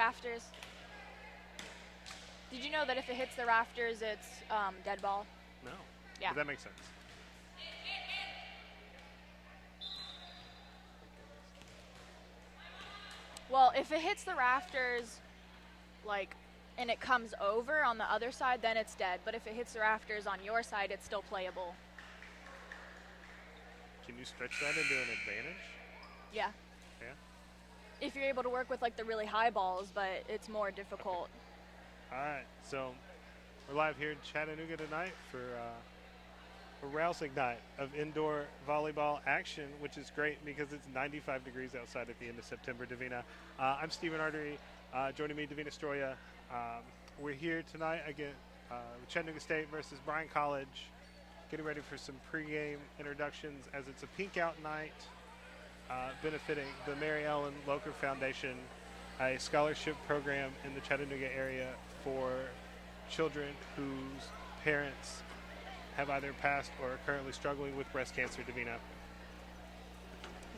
rafters. Did you know that if it hits the rafters, it's dead ball? No. Yeah. But that makes sense. Well, if it hits the rafters, like, and it comes over on the other side, then it's dead. But if it hits the rafters on your side, it's still playable. Can you stretch that into an advantage? Yeah. Yeah. If you're able to work with like the really high balls, but it's more difficult. Okay. All right. So we're live here in Chattanooga tonight for a rousing night of indoor volleyball action, which is great because it's 95 degrees outside at the end of September, Davina. I'm Stephen Artery. Joining me, Davina Stroya. We're here tonight again, Chattanooga State versus Bryan College. Getting ready for some pregame introductions as it's a pink out night, benefiting the Mary Ellen Locher Foundation, a scholarship program in the Chattanooga area for children whose parents have either passed or are currently struggling with breast cancer, Davina.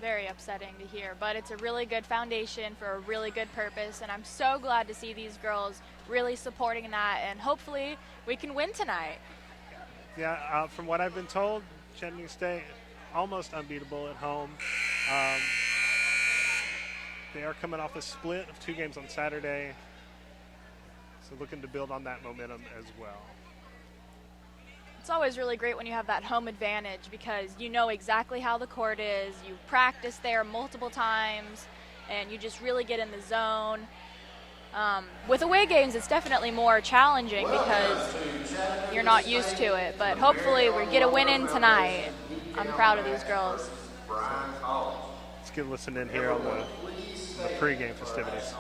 Very upsetting to hear, but it's a really good foundation for a really good purpose, and I'm so glad to see these girls really supporting that, and hopefully we can win tonight. Yeah, from what I've been told, Chattanooga State almost unbeatable at home. They are coming off a split of 2 games on Saturday, so looking to build on that momentum as well. It's always really great when you have that home advantage because you know exactly how the court is, you practice there multiple times, and you just really get in the zone. With away games, it's definitely more challenging because you're not used to it, but hopefully we get a win in tonight. I'm proud of these girls. Let's get listened in here on the pregame festivities.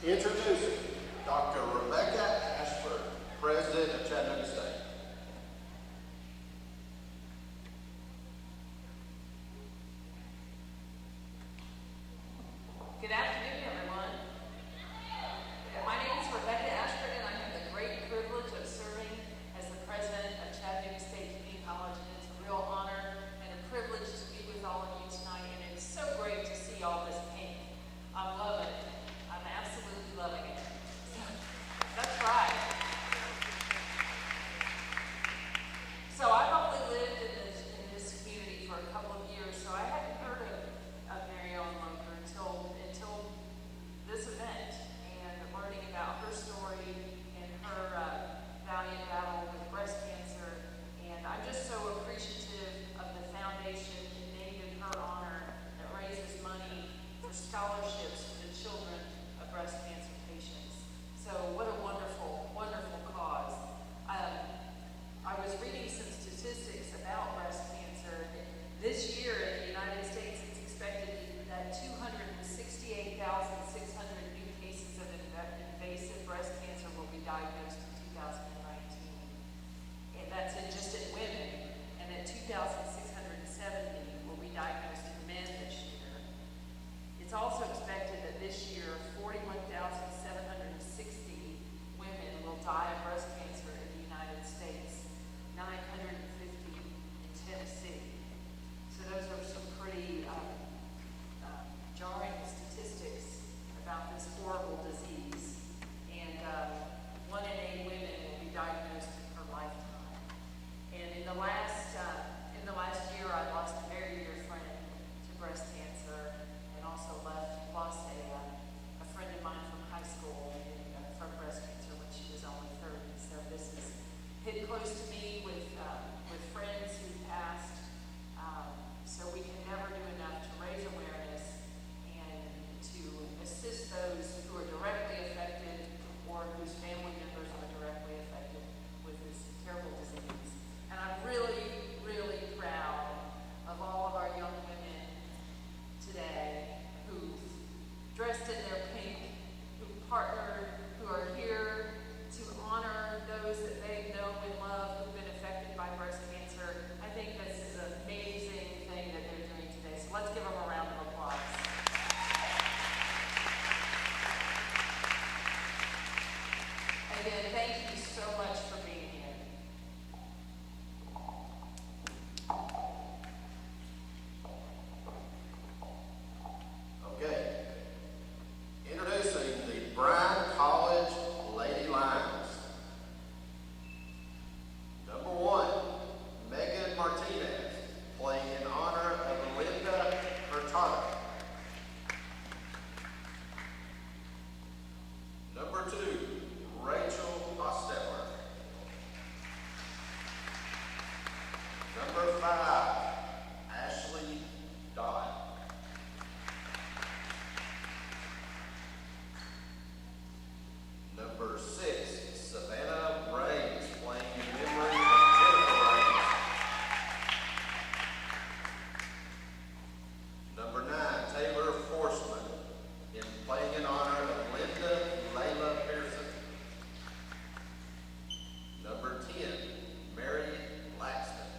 Introducing Dr. Rebecca Ashford, President of Chattanooga State. Good afternoon, everyone. My name is Rebecca Ashford, and I have the great privilege of serving as the president of Chattanooga State Community College, and it's a real honor and a privilege to be with all of you tonight, and it's so great to see all this pink. I'm loving it. I'm absolutely loving it. legacy with friends who passed. So we can never do enough to raise awareness and to assist those who are directly affected or whose family members are directly affected with this terrible disease. And I'm really, really proud of all of our young women today who dressed in their pink, who partnered, who are here to honor those that they know and love who've been affected by breast cancer. I think this is an amazing thing that they're doing today. So let's give them a round of applause. Again, thank you so much for being here. Okay. Introducing the Bryan College Lady Lions. Number 1, Megan Martinez, playing in honor of Linda Hurtado. Number 2, Rachel Osteller. Number 5, Ashley Dodd. Number 6, Savannah Raines, playing in memory of Jennifer Raines. Number 9, Taylor Forsman, playing in honor of Linda Layla Pearson. Number 10, Mary Laxton.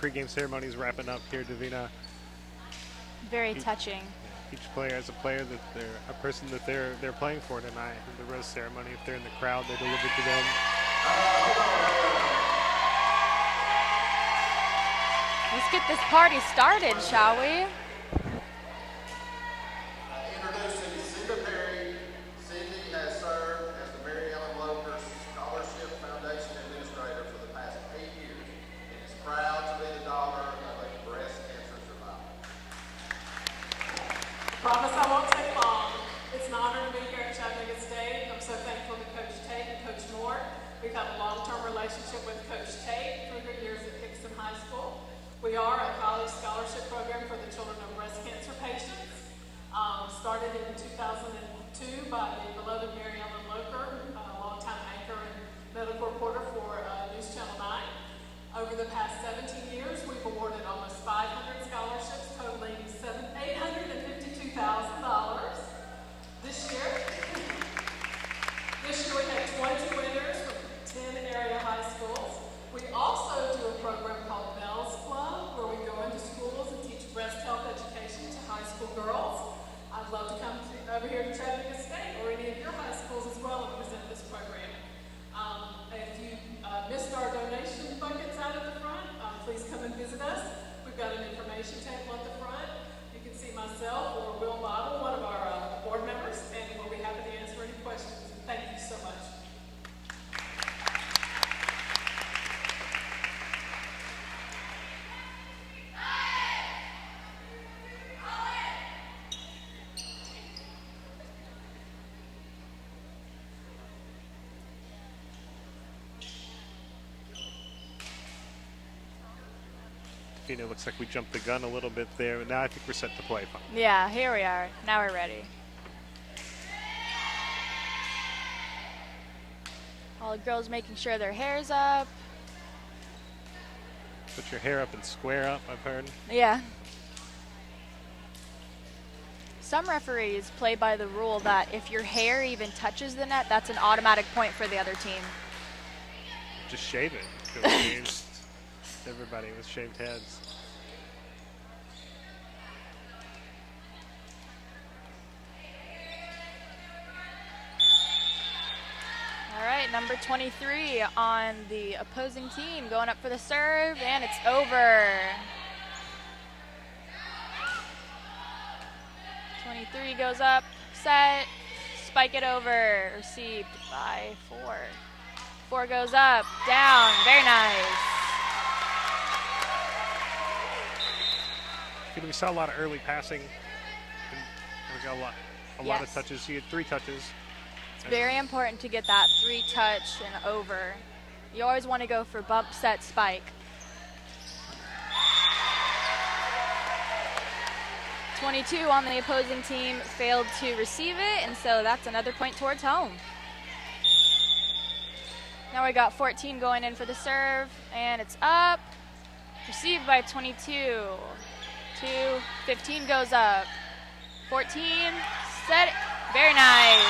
pregame ceremony is wrapping up here, Davina. Very touching. Each player has a player that they're a person that they're playing for tonight. In the rose ceremony, if they're in the crowd, they deliver to them. Let's get this party started, shall we? Introducing Cindy Perry. Cindy has served as the Mary Ellen Loper Scholarship Foundation Administrator for the past 8 years and is proud to be the daughter of a breast cancer survivor. Promise I won't take long. It's an honor to be here at Chattanooga State. I'm so thankful to Coach Tate and Coach Moore. We've had a long-term relationship with Coach Tate through her years at Hickson High School. We are a college scholarship program for the children of breast cancer patients. Started in 2002 by the beloved Mary Ellen Loper, a longtime anchor and medical reporter for News Channel 9. Over the past 17 years, we've awarded almost 500 scholarships totaling $852,000. This year we had 20 winners from 10 area high schools. We also do a program called Bell's Club, where we go into schools and teach breast health education to high school girls. I'd love to come over here to Chattanooga State or any of your high schools as well and present this program. If you missed our donation buckets out at the front, please come and visit us. We've got an information table at the front. You can see myself or Will Bottle, one of our board members, and we'll be happy to answer any questions. Thank you so much. It looks like we jumped the gun a little bit there, but now I think we're set to play. Yeah, here we are. Now we're ready. All the girls making sure their hair's up. Put your hair up and square up, I've heard. Yeah. Some referees play by the rule that if your hair even touches the net, that's an automatic point for the other team. Just shave it. Everybody with shaved heads. All right, number 23 on the opposing team going up for the serve, and it's over. 23 goes up, set, spike it over, received by 4. 4 goes up, down, very nice. We saw a lot of early passing. And we got a lot of touches. He had 3 touches. It's very important to get that 3 touch and over. You always want to go for bump, set, spike. 22 on the opposing team failed to receive it, and so that's another point towards home. Now we got 14 going in for the serve, and it's up. Received by 22. 15 goes up. 14, set it. Very nice.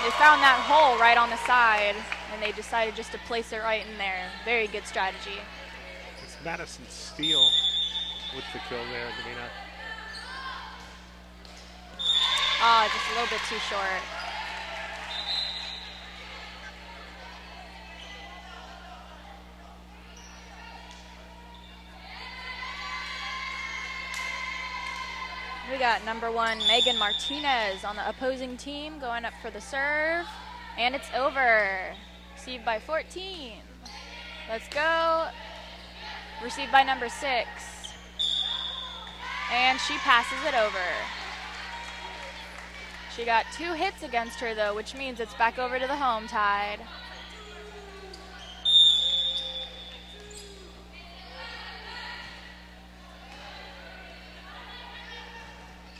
They found that hole right on the side, and they decided just to place it right in there. Very good strategy. It's Madison Steele with the kill there, Davina. Just a little bit too short. We got number 1, Megan Martinez on the opposing team going up for the serve. And it's over. Received by 14. Let's go. Received by number 6. And she passes it over. She got 2 hits against her though, which means it's back over to the home tide.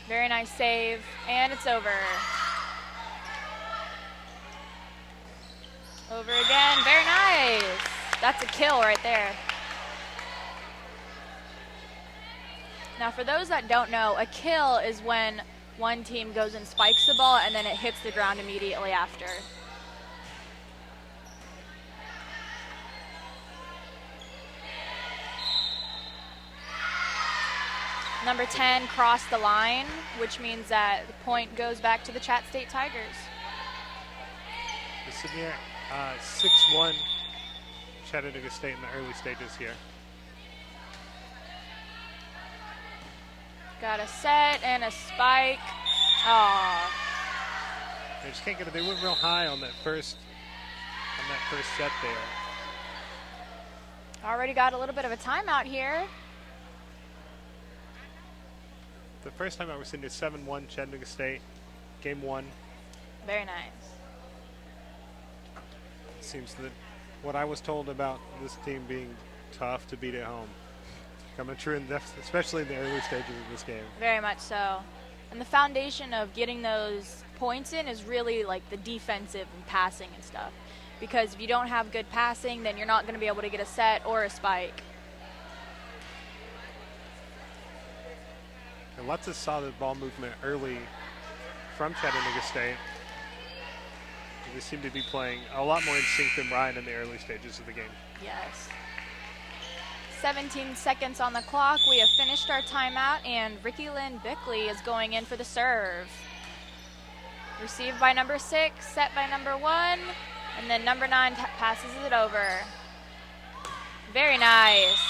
Very nice save, and it's over. Over again, very nice. That's a kill right there. Now for those that don't know, a kill is when one team goes and spikes the ball and then it hits the ground immediately after. Number 10 crossed the line, which means that the point goes back to the Chatt State Tigers. We're sitting here 6-1 Chattanooga State in the early stages here. Got a set and a spike. Aww. They just can't get it. They went real high on that first set there. Already got a little bit of a timeout here. The first time I was sitting at 7-1 Chattanooga State, game 1. Very nice. Seems that what I was told about this team being tough to beat at home coming true, especially in the early stages of this game. Very much so. And the foundation of getting those points in is really like the defensive and passing and stuff. Because if you don't have good passing, then you're not going to be able to get a set or a spike. And lots of solid ball movement early from Chattanooga State. They seem to be playing a lot more in sync than Ryan in the early stages of the game. Yes. 17 seconds on the clock. We have finished our timeout, and Ricky Lynn Bickley is going in for the serve. Received by number 6, set by number 1, and then number 9 passes it over. Very nice.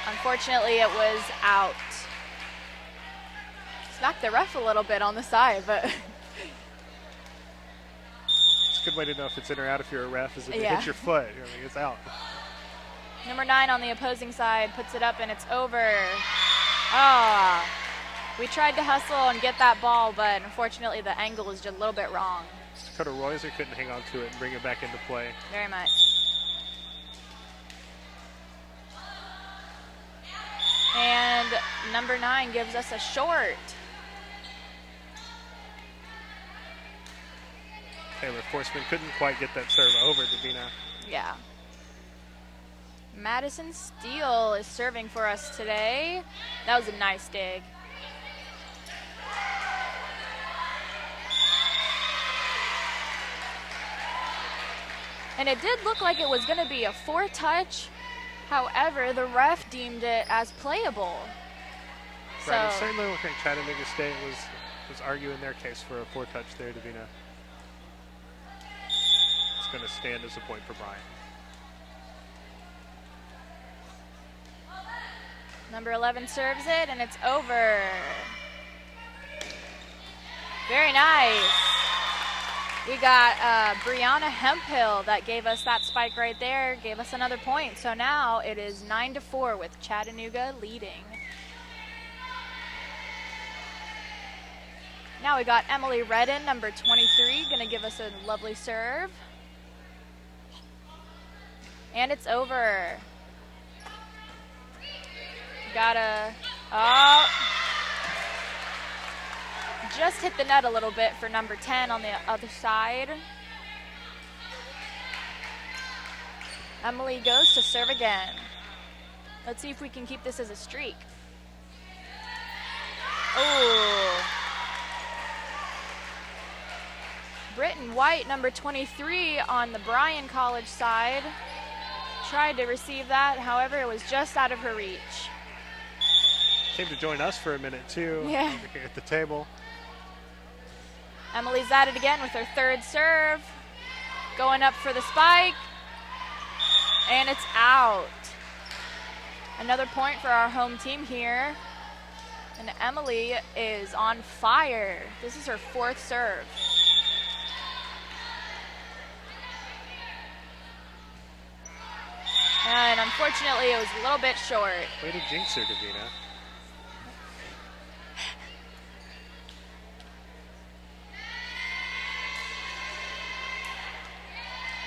Unfortunately, it was out. Smacked the ref a little bit on the side, but it's a good way to know if it's in or out if you're a ref, is if it hits your foot. I mean, it's out. Number 9 on the opposing side puts it up, and it's over. We tried to hustle and get that ball, but unfortunately the angle is just a little bit wrong. Dakota Royser couldn't hang on to it and bring it back into play. Very much. And number 9 gives us a short. Taylor Forsman couldn't quite get that serve over Davina. Yeah. Madison Steele is serving for us today. That was a nice dig. And it did look like it was going to be a 4-touch. However, the ref deemed it as playable. Right, it certainly looked like Chattanooga State was arguing their case for a 4-touch there, Davina. It's going to stand as a point for Bryant. Number 11 serves it, and it's over. Very nice. We got Brianna Hemphill that gave us that spike right there, gave us another point. So now it is 9-4 with Chattanooga leading. Now we got Emily Redden, number 23, gonna give us a lovely serve. And it's over. Just hit the net a little bit for number 10 on the other side. Emily goes to serve again. Let's see if we can keep this as a streak. Oh. Britton White, number 23 on the Bryan College side. Tried to receive that, however, it was just out of her reach. Came to join us for a minute, too, yeah, here at the table. Emily's at it again with her 3rd serve. Going up for the spike. And it's out. Another point for our home team here. And Emily is on fire. This is her 4th serve. And unfortunately, it was a little bit short. Way to jinx her, Davina.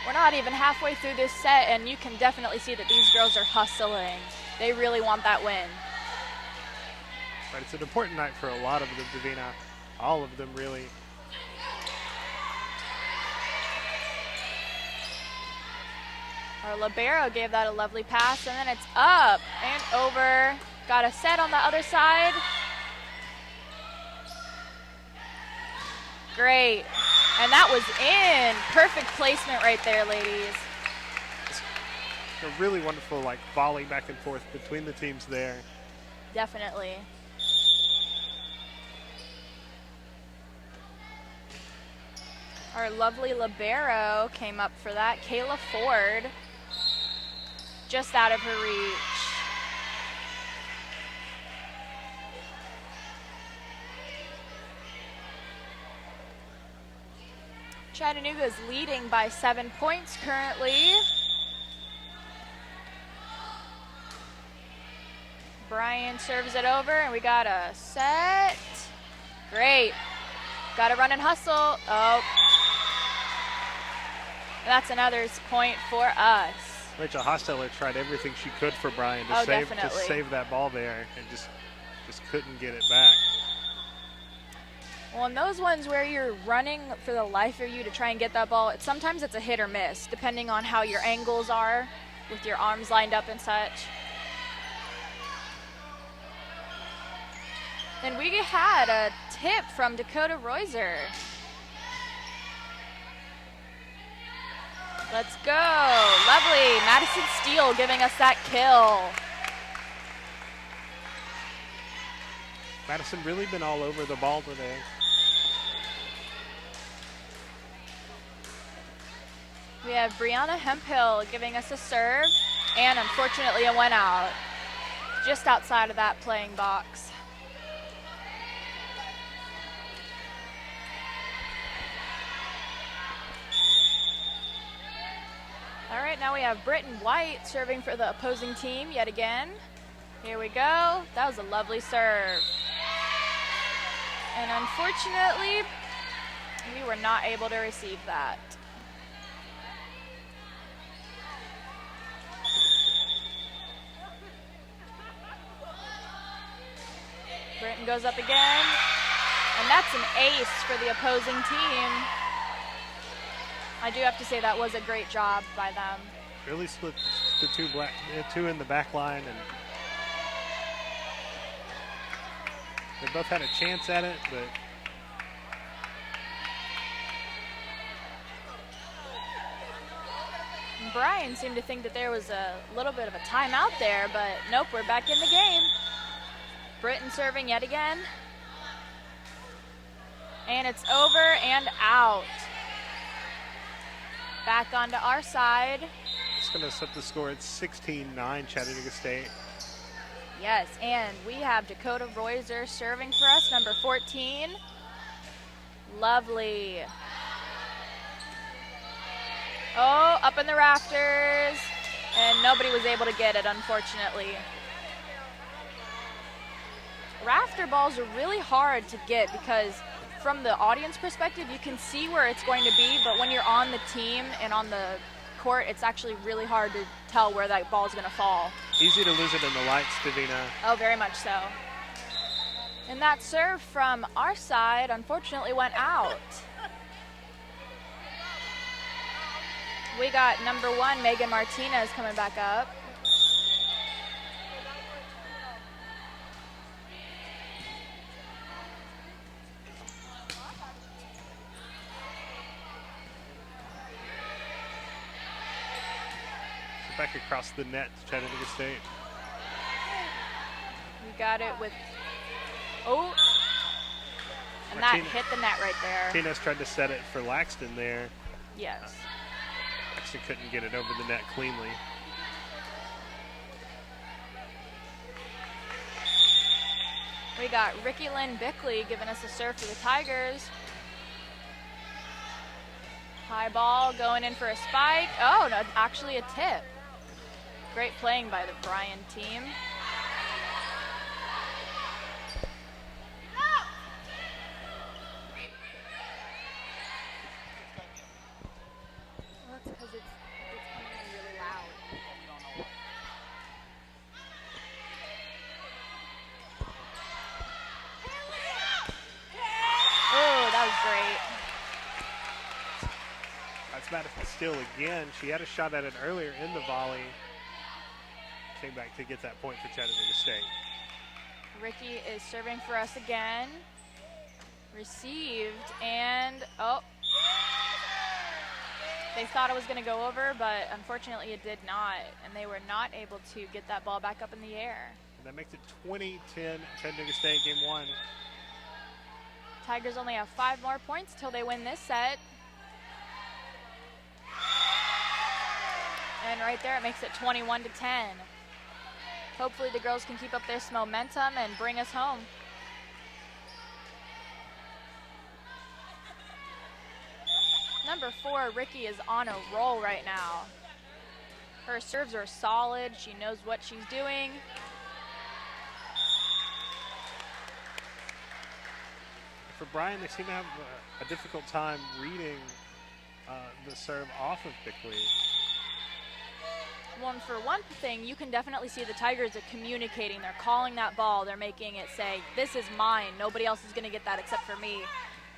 We're not even halfway through this set, and you can definitely see that these girls are hustling. They really want that win. Right, it's an important night for a lot of them, Davina. All of them, really. Our libero gave that a lovely pass, and then it's up and over. Got a set on the other side. Great. And that was in. Perfect placement right there, ladies. It's a really wonderful volley back and forth between the teams there. Definitely. Our lovely libero came up for that. Kayla Ford, just out of her reach. Chattanooga is leading by 7 points currently. Brian serves it over, and we got a set. Great. Got to run and hustle. Oh. That's another point for us. Rachel Hosteller tried everything she could for Brian to save that ball there, and just couldn't get it back. Well, in those ones where you're running for the life of you to try and get that ball, sometimes it's a hit or miss, depending on how your angles are with your arms lined up and such. And we had a tip from Dakota Royser. Let's go. Lovely. Madison Steele giving us that kill. Madison really been all over the ball today. We have Brianna Hemphill giving us a serve, and unfortunately it went out just outside of that playing box. All right, now we have Britton White serving for the opposing team yet again. Here we go. That was a lovely serve. And unfortunately, we were not able to receive that. Britton goes up again, and that's an ace for the opposing team. I do have to say that was a great job by them. Really split the two in the back line, and they both had a chance at it, but Brian seemed to think that there was a little bit of a timeout there, but nope, we're back in the game. Britton serving yet again. And it's over and out. Back onto our side. It's going to set the score at 16-9 Chattanooga State. Yes, and we have Dakota Royser serving for us, number 14. Lovely. Oh, up in the rafters. And nobody was able to get it, unfortunately. Rafter balls are really hard to get because from the audience perspective, you can see where it's going to be, but when you're on the team and on the court, it's actually really hard to tell where that ball is going to fall. Easy to lose it in the lights, Davina. Oh, very much so. And that serve from our side, unfortunately, went out. We got number 1, Megan Martinez, coming back up. Back across the net to Chattanooga State. We got it with, oh, and that hit the net right there. Martinez tried to set it for Laxton there. Yes. Laxton couldn't get it over the net cleanly. We got Ricky Lynn Bickley giving us a serve for the Tigers. High ball going in for a spike. Oh, no, actually a tip. Great playing by the Bryan team. Well, that's because it's coming in really loud. Oh, that was great. That's Madison Steele again. She had a shot at it earlier in the volley. Came back to get that point for Chattanooga State. Ricky is serving for us again. Received, and oh. They thought it was going to go over, but unfortunately it did not, and they were not able to get that ball back up in the air. And that makes it 20-10 Chattanooga State, game one. Tigers only have 5 more points till they win this set. And right there, it makes it 21-10. Hopefully the girls can keep up this momentum and bring us home. Number 4, Ricky, is on a roll right now. Her serves are solid. She knows what she's doing. For Brian, they seem to have a difficult time reading the serve off of Bickley. Well, and for one thing, you can definitely see the Tigers are communicating. They're calling that ball. They're making it say, this is mine. Nobody else is going to get that except for me.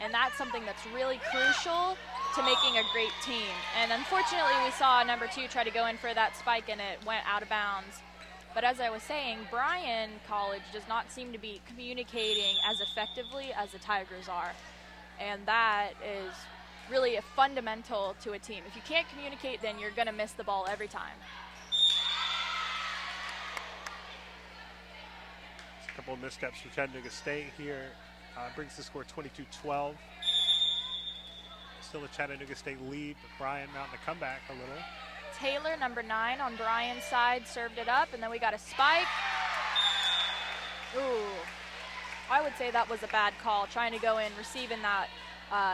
And that's something that's really crucial to making a great team. And unfortunately, we saw number 2 try to go in for that spike, and it went out of bounds. But as I was saying, Bryan College does not seem to be communicating as effectively as the Tigers are. And that is really a fundamental to a team. If you can't communicate, then you're going to miss the ball every time. A couple of missteps for Chattanooga State here. Brings the score 22-12. Still a Chattanooga State lead, but Bryan mounting the comeback a little. Taylor, number 9, on Bryan's side, served it up, and then we got a spike. Ooh, I would say that was a bad call, trying to go in, receiving that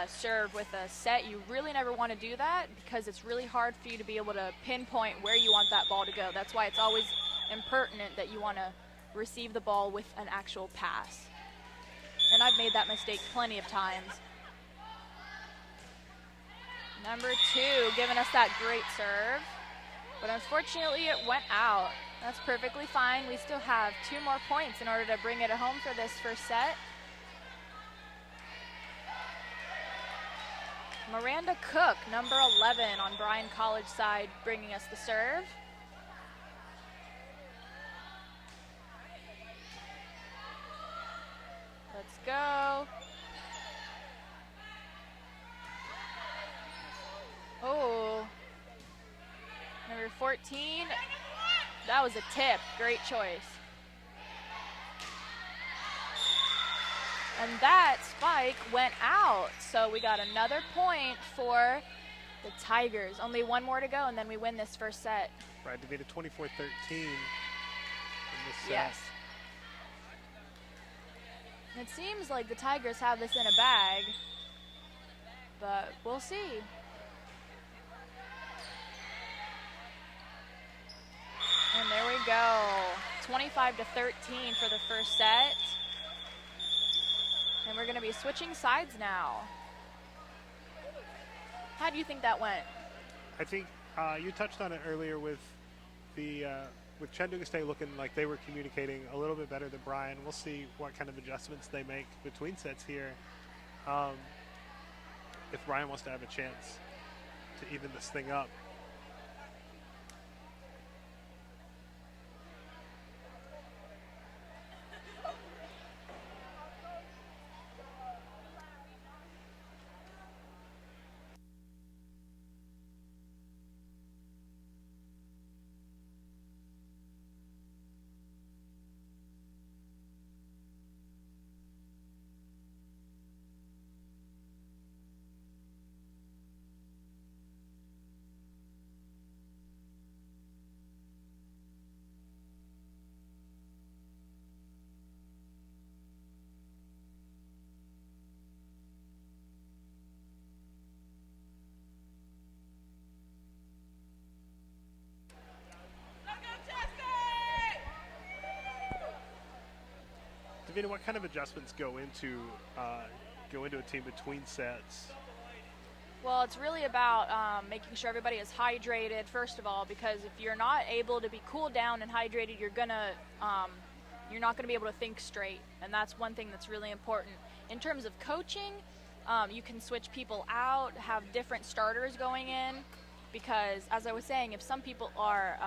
serve with a set. You really never want to do that because it's really hard for you to be able to pinpoint where you want that ball to go. That's why it's always impertinent that you want to receive the ball with an actual pass. And I've made that mistake plenty of times. Number 2 giving us that great serve, but unfortunately it went out. That's perfectly fine. We still have 2 more points in order to bring it home for this first set. Miranda Cook, number 11 on Bryan College side, bringing us the serve. Let's go. Oh, number 14, that was a tip, great choice. And that spike went out, so we got another point for the Tigers. Only 1 more to go, and then we win this first set. Right, to be the 24-13 in this set. Yes. It seems like the Tigers have this in a bag, but we'll see. And there we go, 25-13 for the first set. And we're going to be switching sides now. How do you think that went? I think you touched on it earlier with the with Chattanooga State looking like they were communicating a little bit better than Bryan. We'll see what kind of adjustments they make between sets here. If Bryan wants to have a chance to even this thing up. Davina, what kind of adjustments go into a team between sets? Well, it's really about making sure everybody is hydrated, first of all, because if you're not able to be cooled down and hydrated, you're not gonna be able to think straight, and that's one thing that's really important. In terms of coaching, you can switch people out, have different starters going in, because as I was saying, if some people are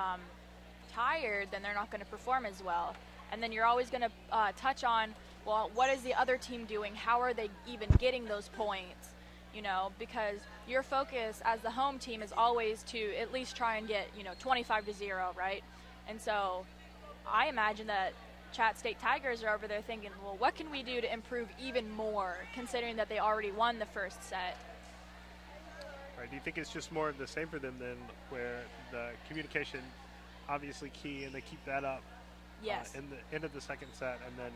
tired, then they're not going to perform as well. And then you're always going to touch on, well, what is the other team doing? How are they even getting those points? You know, because your focus as the home team is always to at least try and get, 25-0, right? And so I imagine that Chatt State Tigers are over there thinking, well, what can we do to improve even more, considering that they already won the first set? Right. Do you think it's just more of the same for them then, where the communication obviously key, and they keep that up Yes. in the end of the second set, and then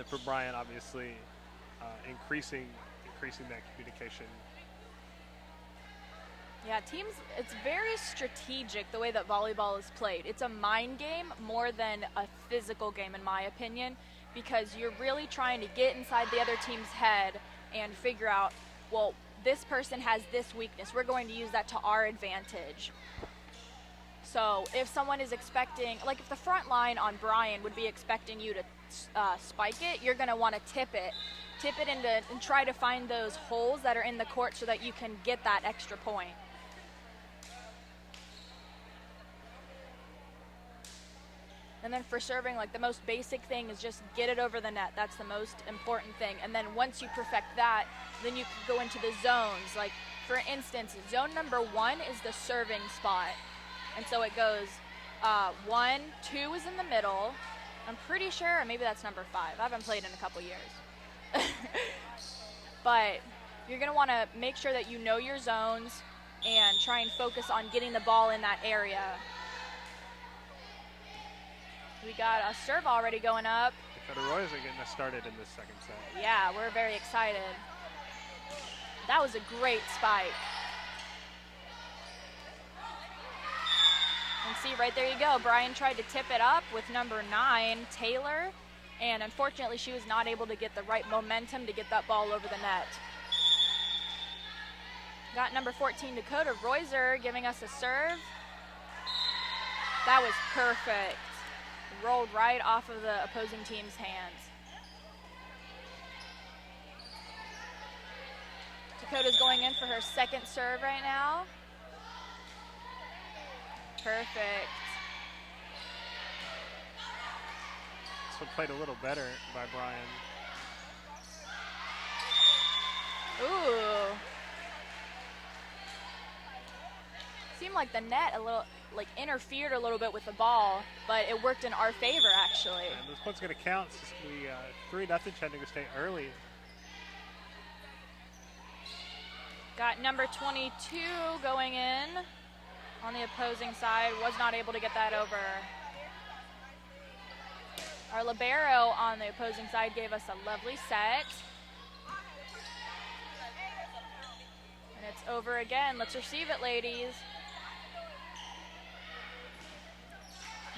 for Brian, obviously increasing that communication. Yeah, teams, it's very strategic the way that volleyball is played. It's a mind game more than a physical game, in my opinion, because you're really trying to get inside the other team's head and figure out, well, this person has this weakness. We're going to use that to our advantage. So if someone is expecting, like if the front line on Brian would be expecting you to spike it, you're going to want to tip it into and try to find those holes that are in the court so that you can get that extra point. And then for serving, like the most basic thing is just get it over the net. That's the most important thing. And then once you perfect that, then you can go into the zones. Like for instance, zone number 1 is the serving spot. And so it goes 1, 2 is in the middle. I'm pretty sure, or maybe that's number 5. I haven't played in a couple years. But you're gonna wanna make sure that you know your zones and try and focus on getting the ball in that area. We got a serve already going up. The Royals are getting us started in this second set. Yeah, we're very excited. That was a great spike. And see, right there you go. Brian tried to tip it up with number 9, Taylor, and unfortunately she was not able to get the right momentum to get that ball over the net. Got number 14, Dakota Royser, giving us a serve. That was perfect. Rolled right off of the opposing team's hands. Dakota's going in for her second serve right now. Perfect. This one played a little better by Brian. Ooh. Seemed like the net a little, like interfered a little bit with the ball, but it worked in our favor actually. And this one's going to count. It's going to be 3-0 Chattanooga State early. Got number 22 going in on the opposing side. Was not able to get that over. Our libero on the opposing side gave us a lovely set. And it's over again. Let's receive it, ladies.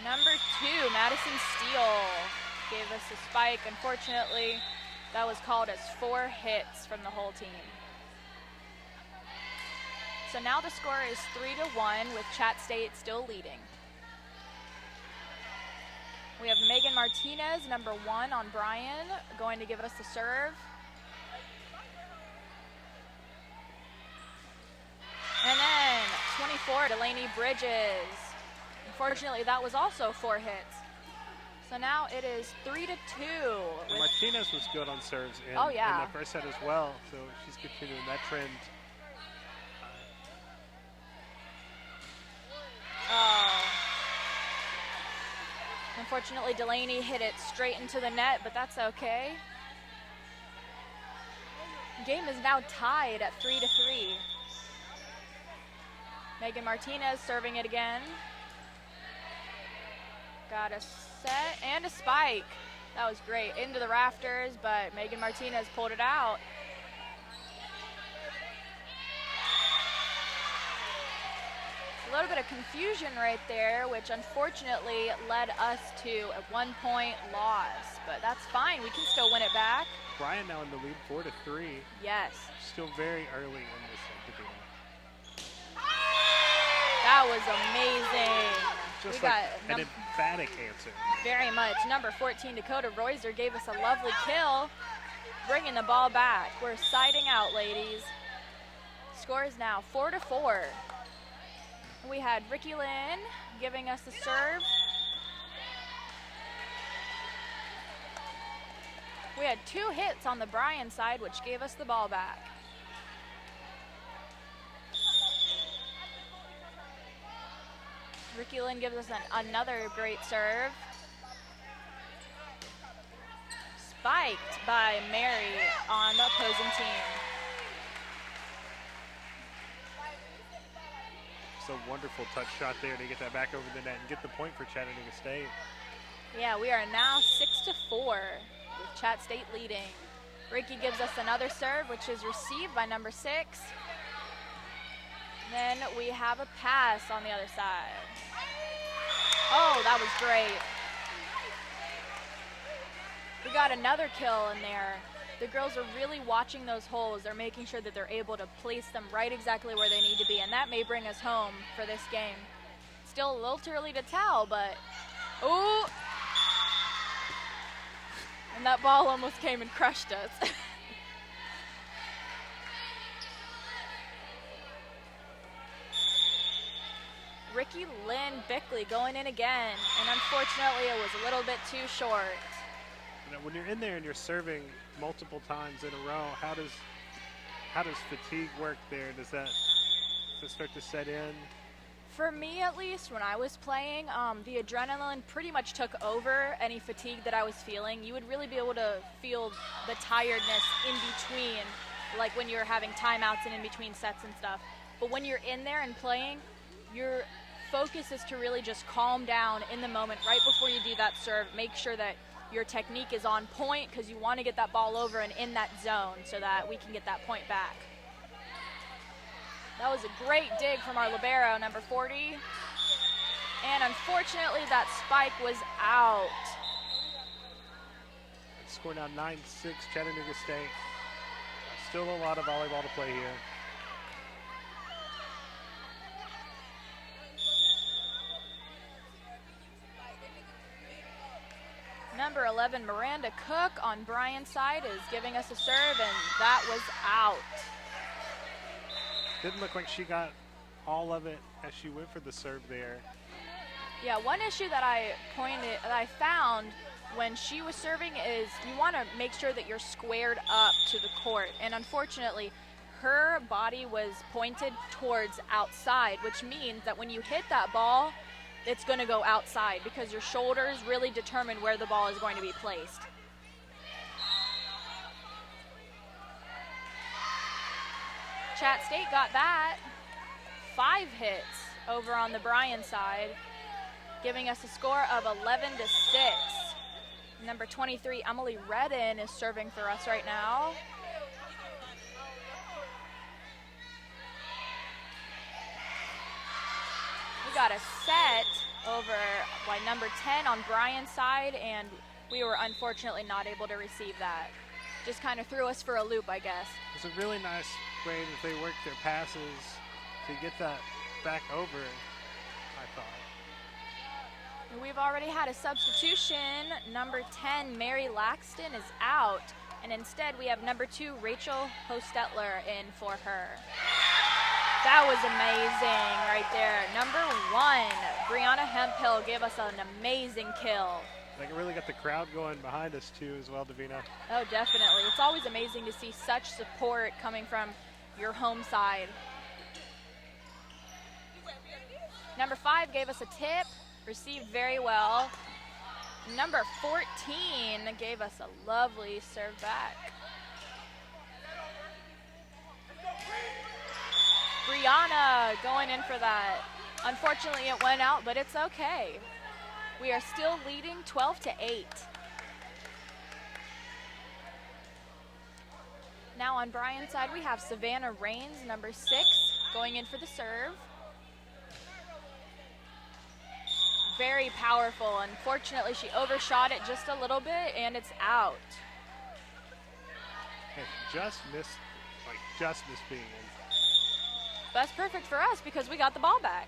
Number 2, Madison Steele, gave us a spike. Unfortunately, that was called as 4 hits from the whole team. So now the score is 3-1 with Chatt State still leading. We have Megan Martinez, number 1 on Brian, going to give us the serve. And then 24, Delaney Bridges. Unfortunately, that was also 4 hits. So now it is 3-2. Martinez was good on serves in the first set as well, so she's continuing that trend. Unfortunately, Delaney hit it straight into the net, but that's okay. Game is now tied at 3-3. Megan Martinez serving it again. Got a set and a spike. That was great. Into the rafters, but Megan Martinez pulled it out. A little bit of confusion right there, which unfortunately led us to a 1-point loss, but that's fine. We can still win it back. Brian now in the lead, 4-3. Yes. Still very early in this set to do that. That was amazing. Just like an emphatic answer. Very much. Number 14, Dakota Royser, gave us a lovely kill, bringing the ball back. We're siding out, ladies. Score is now 4-4. We had Ricky Lynn giving us the serve. We had 2 hits on the Brian side, which gave us the ball back. Ricky Lynn gives us another great serve. Spiked by Mary on the opposing team. It's a wonderful touch shot there to get that back over the net and get the point for Chattanooga State. Yeah, we are now 6-4 with Chatt State leading. Ricky gives us another serve, which is received by number 6. Then we have a pass on the other side. Oh, that was great. We got another kill in there. The girls are really watching those holes. They're making sure that they're able to place them right exactly where they need to be, and that may bring us home for this game. Still a little too early to tell, but ooh. And that ball almost came and crushed us. Ricky Lynn Bickley going in again, and unfortunately it was a little bit too short. You know, when you're in there and you're serving multiple times in a row, how does fatigue work there? Does that start to set in? For me, at least, when I was playing, the adrenaline pretty much took over any fatigue that I was feeling. You would really be able to feel the tiredness in between, like when you're having timeouts and in between sets and stuff. But when you're in there and playing, your focus is to really just calm down in the moment right before you do that serve. Make sure that your technique is on point because you want to get that ball over and in that zone so that we can get that point back. That was a great dig from our libero, number 40. And unfortunately, that spike was out. Score now 9-6, Chattanooga State. Still a lot of volleyball to play here. Number 11, Miranda Cook on Brian's side is giving us a serve, and that was out. Didn't look like she got all of it as she went for the serve there. Yeah, one issue that I found when she was serving is you want to make sure that you're squared up to the court. And unfortunately, her body was pointed towards outside, which means that when you hit that ball, it's going to go outside because your shoulders really determine where the ball is going to be placed. Chatt State got that. 5 hits over on the Bryan side, giving us a score of 11-6. Number 23, Emily Redden, is serving for us right now. We got a set over by number 10 on Bryan's side, and we were unfortunately not able to receive that. Just kind of threw us for a loop, I guess. It's a really nice way that they work their passes to get that back over, I thought. We've already had a substitution. Number 10, Mary Laxton, is out, and instead we have number 2, Rachel Hostetler, in for her. That was amazing right there. Number 1, Brianna Hemphill, gave us an amazing kill. Like, it really got the crowd going behind us too as well, Davina. Oh, definitely. It's always amazing to see such support coming from your home side. Number 5 gave us a tip, received very well. Number 14 gave us a lovely serve back. Brianna going in for that. Unfortunately, it went out, but it's okay. We are still leading 12-8. Now on Brian's side, we have Savannah Rains, number 6, going in for the serve. Very powerful. Unfortunately, she overshot it just a little bit, and it's out. Hey, just missed being in. That's perfect for us because we got the ball back.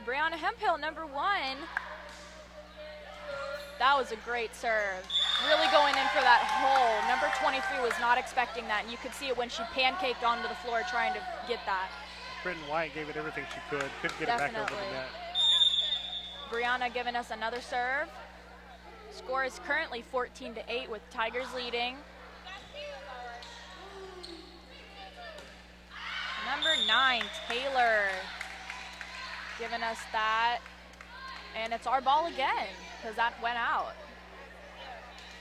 Brianna Hemphill, number 1. That was a great serve. Really going in for that hole. Number 23 was not expecting that, and you could see it when she pancaked onto the floor trying to get that. Britton White gave it everything she could. Couldn't get it back over the net. Brianna giving us another serve. Score is currently 14-8 with Tigers leading. Number 9, Taylor, giving us that. And it's our ball again because that went out.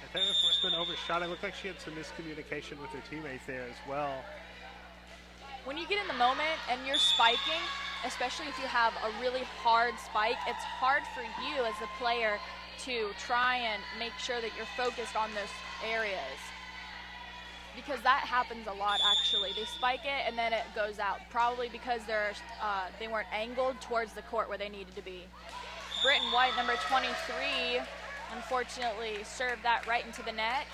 I think the freshman overshot. It looked like she had some miscommunication with her teammates there as well. When you get in the moment and you're spiking, especially if you have a really hard spike, it's hard for you as a player to try and make sure that you're focused on those areas. Because that happens a lot, actually. They spike it and then it goes out, probably because they weren't angled towards the court where they needed to be. Britton White, number 23, unfortunately served that right into the net.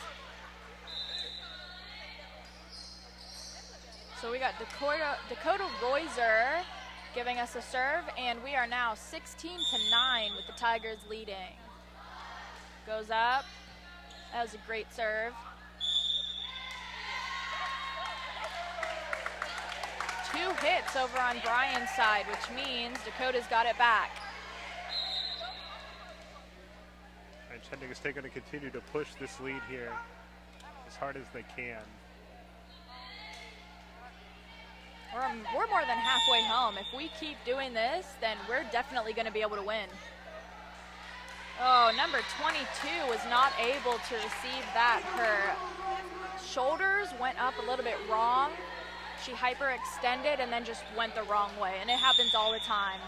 So we got Dakota Royser giving us a serve, and we are now 16-9 with the Tigers leading. Goes up. That was a great serve. 2 hits over on Brian's side, which means Dakota's got it back. And Chattanooga State going to continue to push this lead here as hard as they can. We're more than halfway home. If we keep doing this, then we're definitely going to be able to win. Oh, number 22 was not able to receive that. Her shoulders went up a little bit wrong. She hyperextended and then just went the wrong way, and it happens all the time.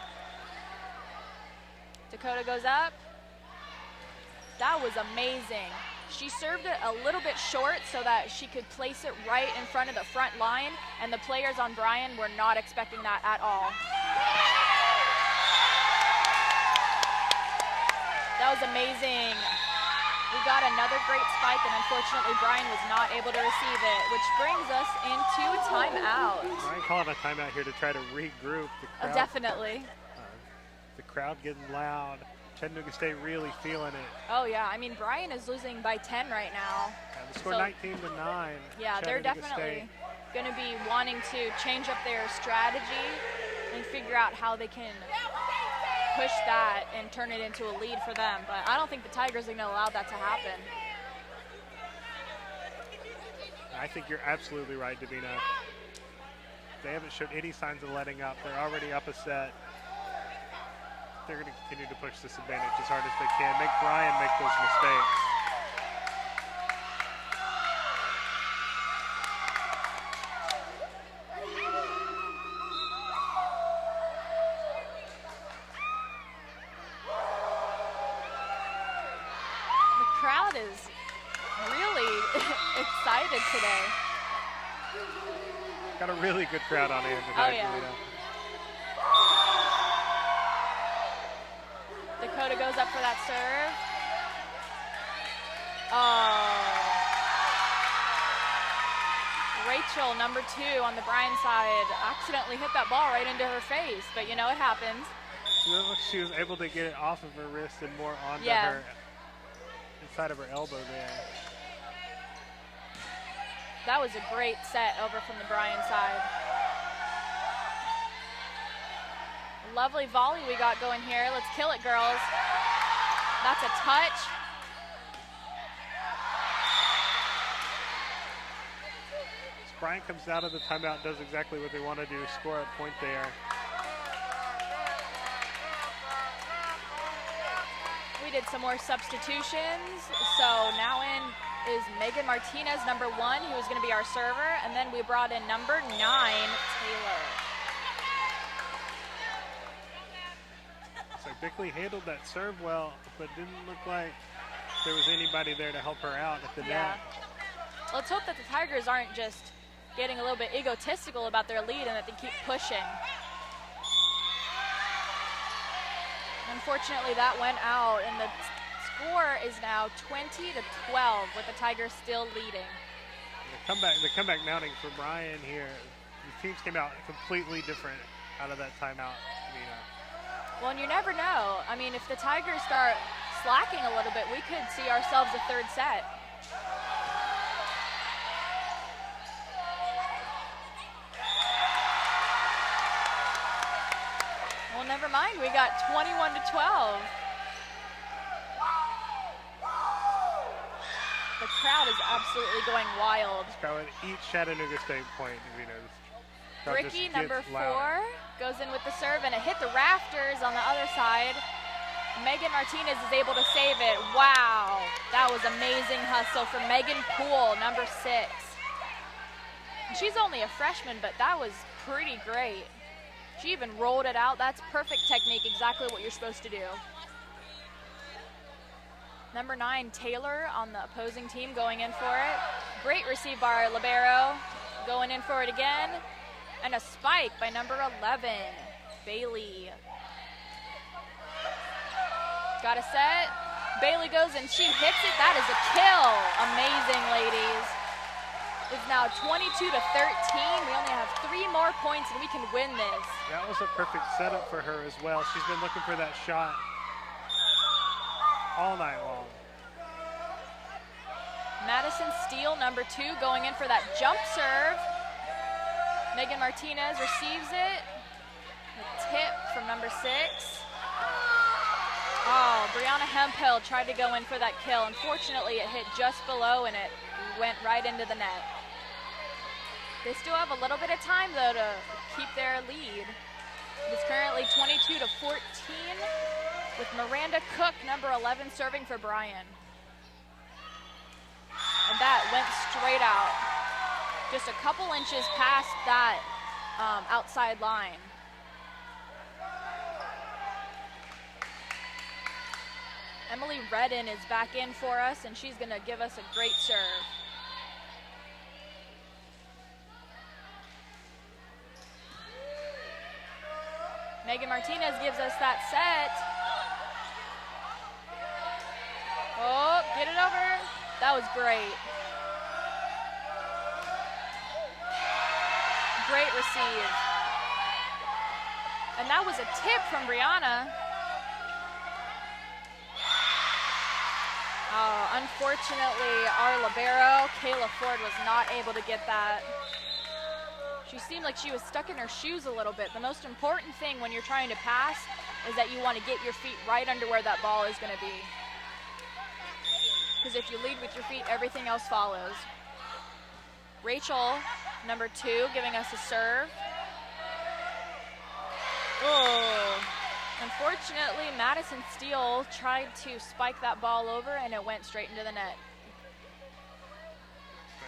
Dakota goes up. That was amazing. She served it a little bit short so that she could place it right in front of the front line, and the players on Brian were not expecting that at all. That was amazing. We got another great spike, and unfortunately Brian was not able to receive it, which brings us into a timeout. Brian calling a timeout here to try to regroup. The crowd, definitely. The crowd getting loud. Chattanooga State really feeling it. Oh yeah, I mean Brian is losing by 10 right now. Yeah, the score 19-9. Yeah, they're definitely going to be wanting to change up their strategy and figure out how they can push that and turn it into a lead for them. But I don't think the Tigers are going to allow that to happen. I think you're absolutely right, Davina. They haven't showed any signs of letting up. They're already up a set. They're going to continue to push this advantage as hard as they can. Make Brian make those mistakes. The crowd is really excited today. Got a really good crowd on hand tonight. Oh, yeah. Dakota goes up for that serve. Oh. Rachel, number 2 on the Brian side, accidentally hit that ball right into her face, but you know, it happens. She was able to get it off of her wrist and more onto her, inside of her elbow there. That was a great set over from the Brian side. Lovely volley we got going here. Let's kill it, girls. That's a touch. Brian comes out of the timeout, does exactly what they want to do, score a point there. We did some more substitutions. So now in is Megan Martinez, number 1, who is going to be our server. And then we brought in number 9, Taylor. So Bickley handled that serve well, but didn't look like there was anybody there to help her out at the net. Let's hope that the Tigers aren't just getting a little bit egotistical about their lead and that they keep pushing. Unfortunately, that went out, and the score is now 20-12 with the Tigers still leading. The comeback mounting for Brian here. The teams came out completely different out of that timeout. Well, and you never know. I mean, if the Tigers start slacking a little bit, we could see ourselves a third set. Well, never mind. We got 21-12. The crowd is absolutely going wild. This crowd would eat Chattanooga State point. Ricky, number 4, goes in with the serve, and it hit the rafters on the other side. Megan Martinez is able to save it. Wow, that was amazing hustle from Megan Poole, number 6. She's only a freshman, but that was pretty great. She even rolled it out. That's perfect technique, exactly what you're supposed to do. Number 9, Taylor on the opposing team going in for it. Great receive by our libero, going in for it again. And a spike by number 11, Bailey. Got a set. Bailey goes and she hits it. That is a kill. Amazing, ladies. It's now 22-13. We only have 3 more points and we can win this. That was a perfect setup for her as well. She's been looking for that shot all night long. Madison Steele, number 2, going in for that jump serve. Megan Martinez receives it. A tip from number 6. Oh, Brianna Hemphill tried to go in for that kill. Unfortunately, it hit just below and it went right into the net. They still have a little bit of time, though, to keep their lead. It's currently 22-14 with Miranda Cook, number 11, serving for Bryan. And that went straight out. Just a couple inches past that outside line. Emily Redden is back in for us, and she's going to give us a great serve. Megan Martinez gives us that set. Oh, get it over. That was great. Great receive. And that was a tip from Brianna. Unfortunately, our libero, Kayla Ford, was not able to get that. She seemed like she was stuck in her shoes a little bit. The most important thing when you're trying to pass is that you want to get your feet right under where that ball is going to be. Because if you lead with your feet, everything else follows. Rachel, number 2, giving us a serve. Oh. Unfortunately, Madison Steele tried to spike that ball over and it went straight into the net.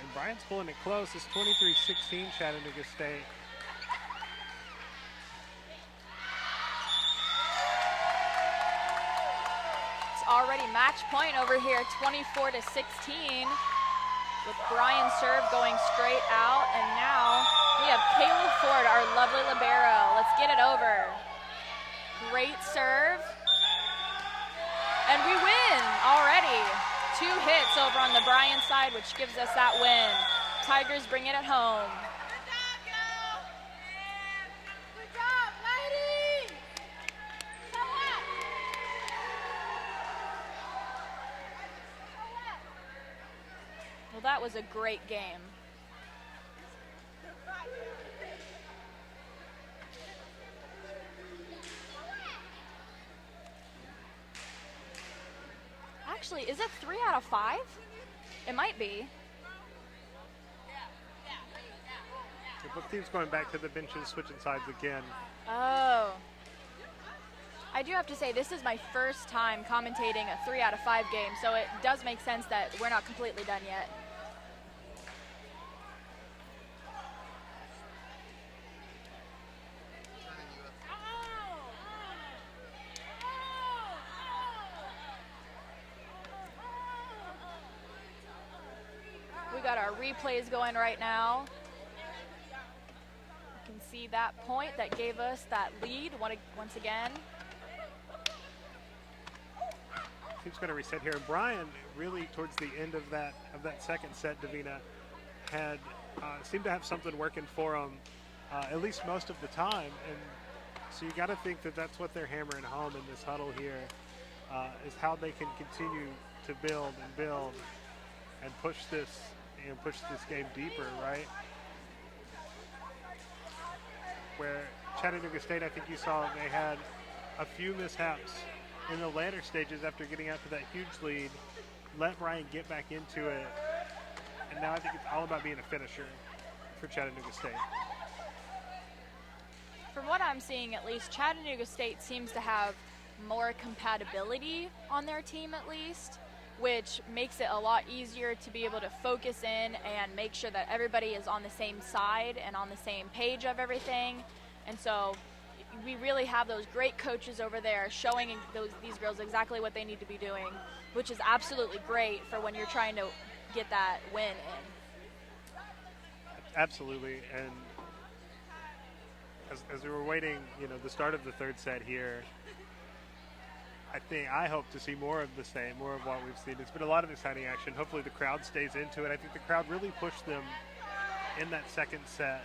And Bryan's pulling it close. It's 23-16 Chattanooga State. It's already match point over here, 24-16, with Bryan's serve going straight out. And now we have Kayla Ford, our lovely libero. Let's get it over. Great serve. And we win already. 2 hits over on the Bryan side, which gives us that win. Tigers bring it at home. Good job, lady! Well, that was a great game. Actually, is it 3 out of 5? It might be. Both teams going back to the benches, switching sides again. Oh. I do have to say, this is my first time commentating a 3 out of 5 game, so it does make sense that we're not completely done yet. We got our replays going right now. You can see that point that gave us that lead once again. Team's going to reset here. Bryan, really towards the end of that second set, Davina, had seemed to have something working for him at least most of the time. And so you got to think that that's what they're hammering home in this huddle here, is how they can continue to build and push this game deeper, right? Where Chattanooga State, I think you saw they had a few mishaps in the later stages after getting out to that huge lead, let Bryan get back into it, and now I think it's all about being a finisher for Chattanooga State. From what I'm seeing, at least, Chattanooga State seems to have more compatibility on their team at least, which makes it a lot easier to be able to focus in and make sure that everybody is on the same side and on the same page of everything. And so we really have those great coaches over there showing these girls exactly what they need to be doing, which is absolutely great for when you're trying to get that win in. Absolutely. And as we were waiting, the start of the third set here, I hope to see more of the same, more of what we've seen. It's been a lot of exciting action. Hopefully the crowd stays into it. I think the crowd really pushed them in that second set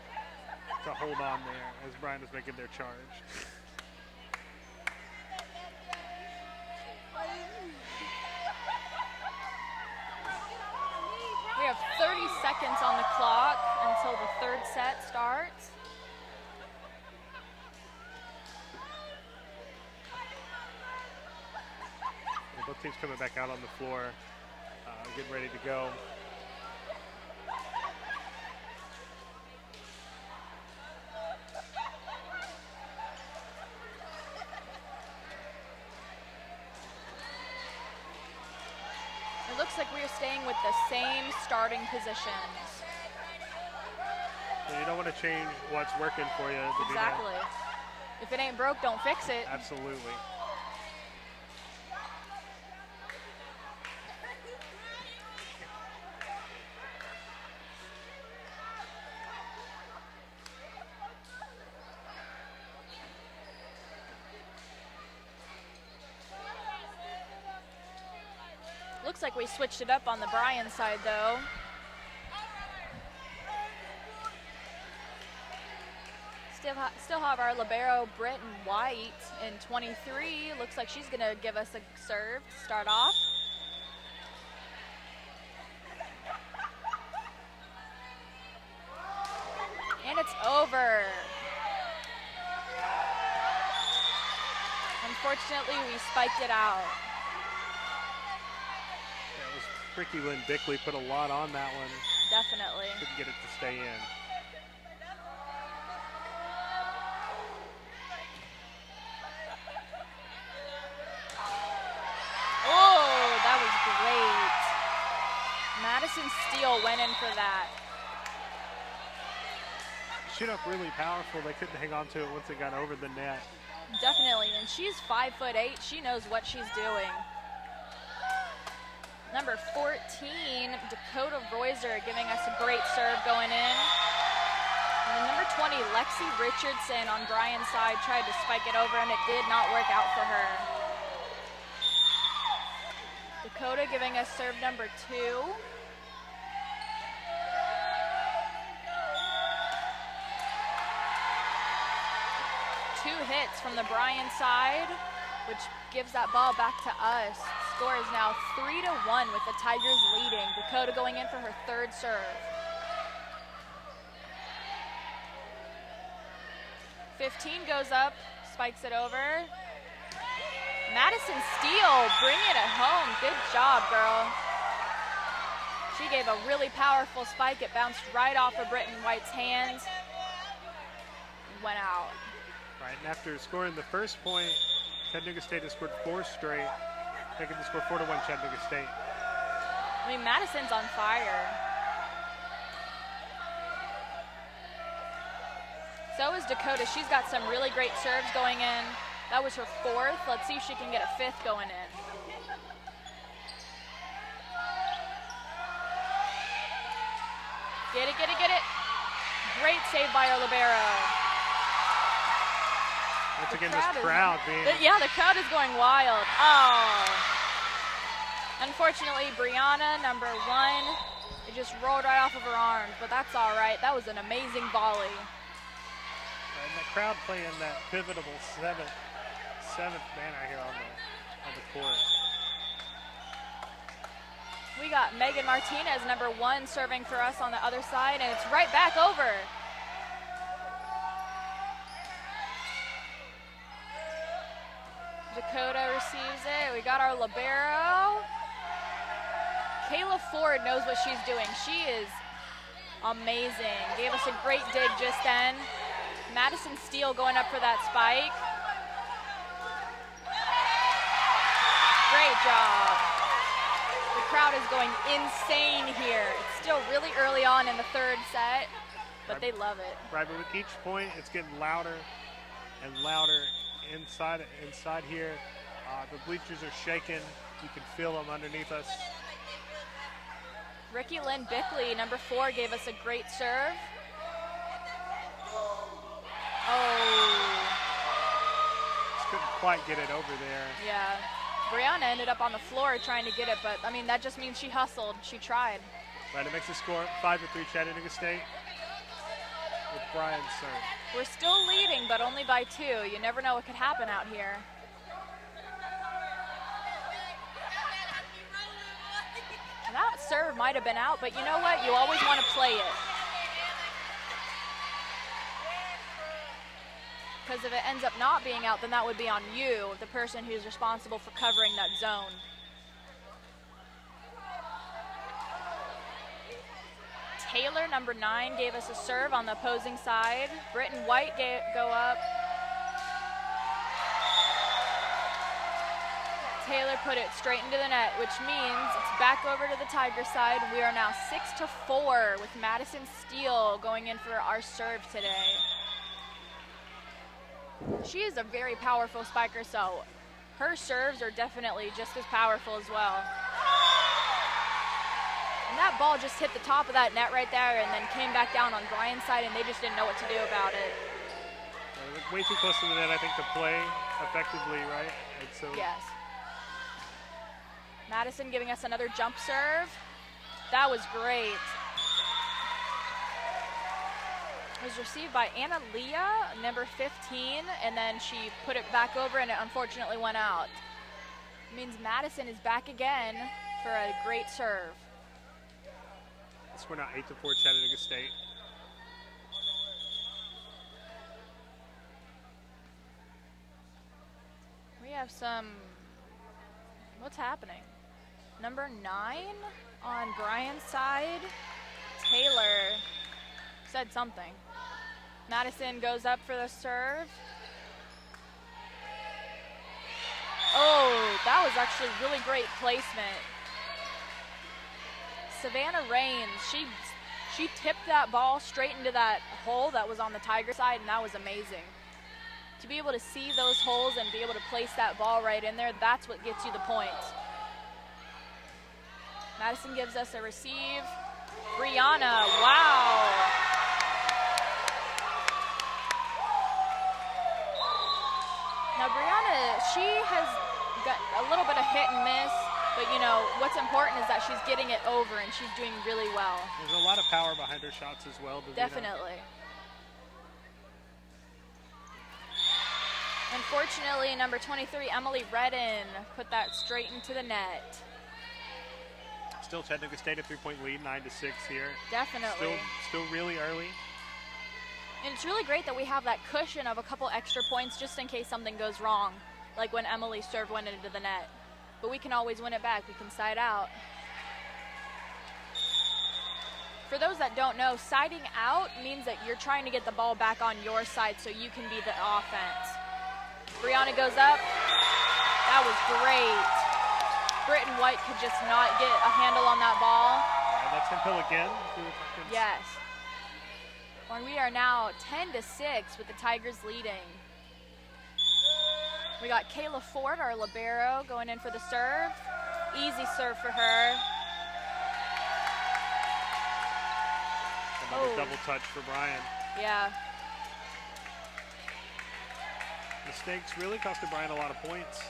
to hold on there as Brian was making their charge. We have 30 seconds on the clock until the third set starts. Both teams coming back out on the floor, getting ready to go. It looks like we are staying with the same starting positions. So you don't want to change what's working for you. Exactly. If it ain't broke, don't fix it. Absolutely. Looks like we switched it up on the Bryan side, though. Still have our libero, Britton White, in 23. Looks like she's going to give us a serve to start off. And it's over. Unfortunately, we spiked it out. Ricky Lynn Bickley put a lot on that one. Definitely. Couldn't get it to stay in. Oh, that was great. Madison Steele went in for that. Shoot up really powerful. They couldn't hang on to it once it got over the net. Definitely, and she's 5'8". She knows what she's doing. Number 14, Dakota Royser, giving us a great serve going in. And then number 20, Lexi Richardson on Bryan's side tried to spike it over, and it did not work out for her. Dakota giving us serve number 2. Two hits from the Bryan side, which gives that ball back to us. Score is now 3-1 with the Tigers leading. Dakota going in for her third serve. 15 goes up, spikes it over. Madison Steele, bring it at home. Good job, girl. She gave a really powerful spike. It bounced right off of Britton White's hands. Went out. Right, and after scoring the first point, Chattanooga State has scored 4 straight, making the score 4-1 Chattanooga State. I mean, Madison's on fire. So is Dakota. She's got some really great serves going in. That was her 4th. Let's see if she can get a 5th going in. Get it, get it, get it. Great save by our libero. Once again, this crowd being... Yeah, the crowd is going wild. Oh. Unfortunately, Brianna, number 1, it just rolled right off of her arms, but that's all right. That was an amazing volley. And the crowd playing that pivotal seventh man out here on the court. We got Megan Martinez, number 1, serving for us on the other side, and it's right back over. Dakota receives it. We got our libero. Kayla Ford knows what she's doing. She is amazing. Gave us a great dig just then. Madison Steele going up for that spike. Great job. The crowd is going insane here. It's still really early on in the third set, but they love it. Right, but with each point, it's getting louder and louder inside here. The bleachers are shaking. You can feel them underneath us. Ricky Lynn Bickley, number 4, gave us a great serve. Oh. Just couldn't quite get it over there. Yeah. Brianna ended up on the floor trying to get it, but I mean, that just means she hustled. She tried. Right, it makes the score 5-3 Chattanooga State with Brian's serve. We're still leading, but only by 2. You never know what could happen out here. That serve might have been out, but you know what? You always want to play it. Because if it ends up not being out, then that would be on you, the person who's responsible for covering that zone. Taylor, number 9, gave us a serve on the opposing side. Britton White go up. Taylor put it straight into the net, which means it's back over to the Tiger side. We are now 6-4 with Madison Steele going in for our serve today. She is a very powerful spiker, so her serves are definitely just as powerful as well. And that ball just hit the top of that net right there and then came back down on Brian's side, and they just didn't know what to do about it. Way too close to the net, I think, to play effectively, right? And so yes. Madison giving us another jump serve. That was great. It was received by Anna Leah, number 15, and then she put it back over and it unfortunately went out. It means Madison is back again for a great serve. We're now 8-4 Chattanooga State. We have some, what's happening? Number 9 on Brian's side, Taylor said something. Madison goes up for the serve. Oh, that was actually really great placement. Savannah Rains, she tipped that ball straight into that hole that was on the Tiger side, and that was amazing. To be able to see those holes and be able to place that ball right in there, that's what gets you the points. Madison gives us a receive. Brianna, wow. Now Brianna, she has got a little bit of hit and miss, but you know, what's important is that she's getting it over and she's doing really well. There's a lot of power behind her shots as well. Definitely. Unfortunately, number 23, Emily Redden, put that straight into the net. Still Chattanooga State a 3-point lead, 9-6 here. Definitely. Still really early. And it's really great that we have that cushion of a couple extra points just in case something goes wrong, like when Emily's serve went into the net. But we can always win it back. We can side out. For those that don't know, siding out means that you're trying to get the ball back on your side so you can be the offense. Brianna goes up. That was great. Britton White could just not get a handle on that ball. That's Hemphill again. Yes. And we are now 10-6 with the Tigers leading. We got Kayla Ford, our libero, going in for the serve. Easy serve for her. Another double touch for Brian. Yeah. Mistakes really costed Brian a lot of points.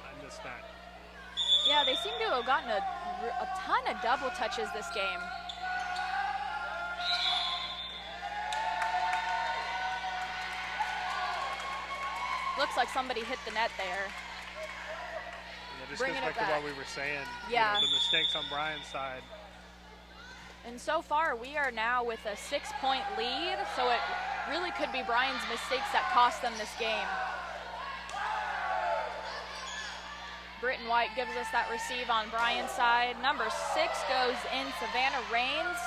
I missed that. Yeah, they seem to have gotten a ton of double touches this game. Looks like somebody hit the net there. Yeah, just Bringing goes it back to back. what we were saying. Yeah. You know, the mistakes on Brian's side. And so far, we are now with a 6-point lead, so it really could be Brian's mistakes that cost them this game. Britton White gives us that receive on Brian's side. Number 6 goes in, Savannah Rains.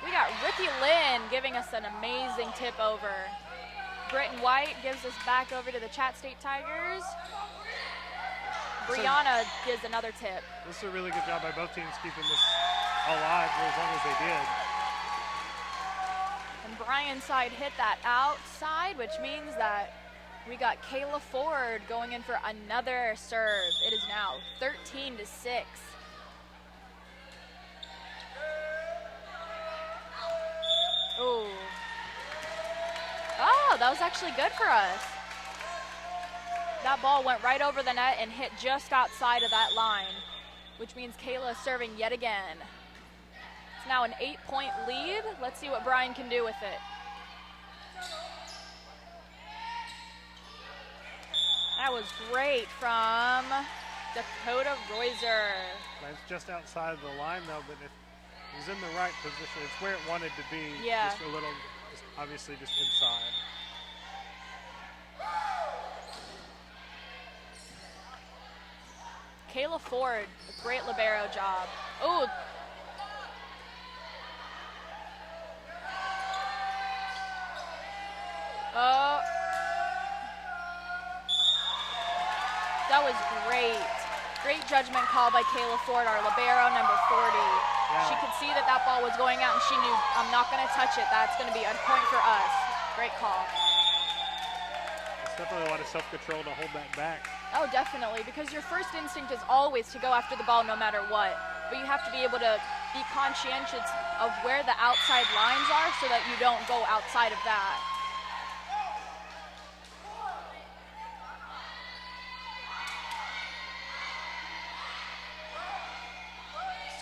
We got Ricky Lynn giving us an amazing tip over. Britton White gives us back over to the Chatt State Tigers. Brianna gives another tip. This is a really good job by both teams keeping this alive for as long as they did. And Brian's side hit that outside, which means that we got Kayla Ford going in for another serve. It is now 13-6. Ooh. Oh, that was actually good for us. That ball went right over the net and hit just outside of that line, which means Kayla is serving yet again. It's now an 8-point lead. Let's see what Brian can do with it. That was great from Dakota Royser. It's just outside of the line though, but if he's in the right position, it's where it wanted to be. Yeah. Just a little, obviously just inside. Kayla Ford, a great libero job. Oh. Oh. That was great. Great judgment call by Kayla Ford, our libero, number 40. Yeah. She could see that that ball was going out, and she knew, I'm not going to touch it. That's going to be a point for us. Great call. It's definitely a lot of self-control to hold that back. Oh, definitely, because your first instinct is always to go after the ball no matter what. But you have to be able to be conscientious of where the outside lines are so that you don't go outside of that.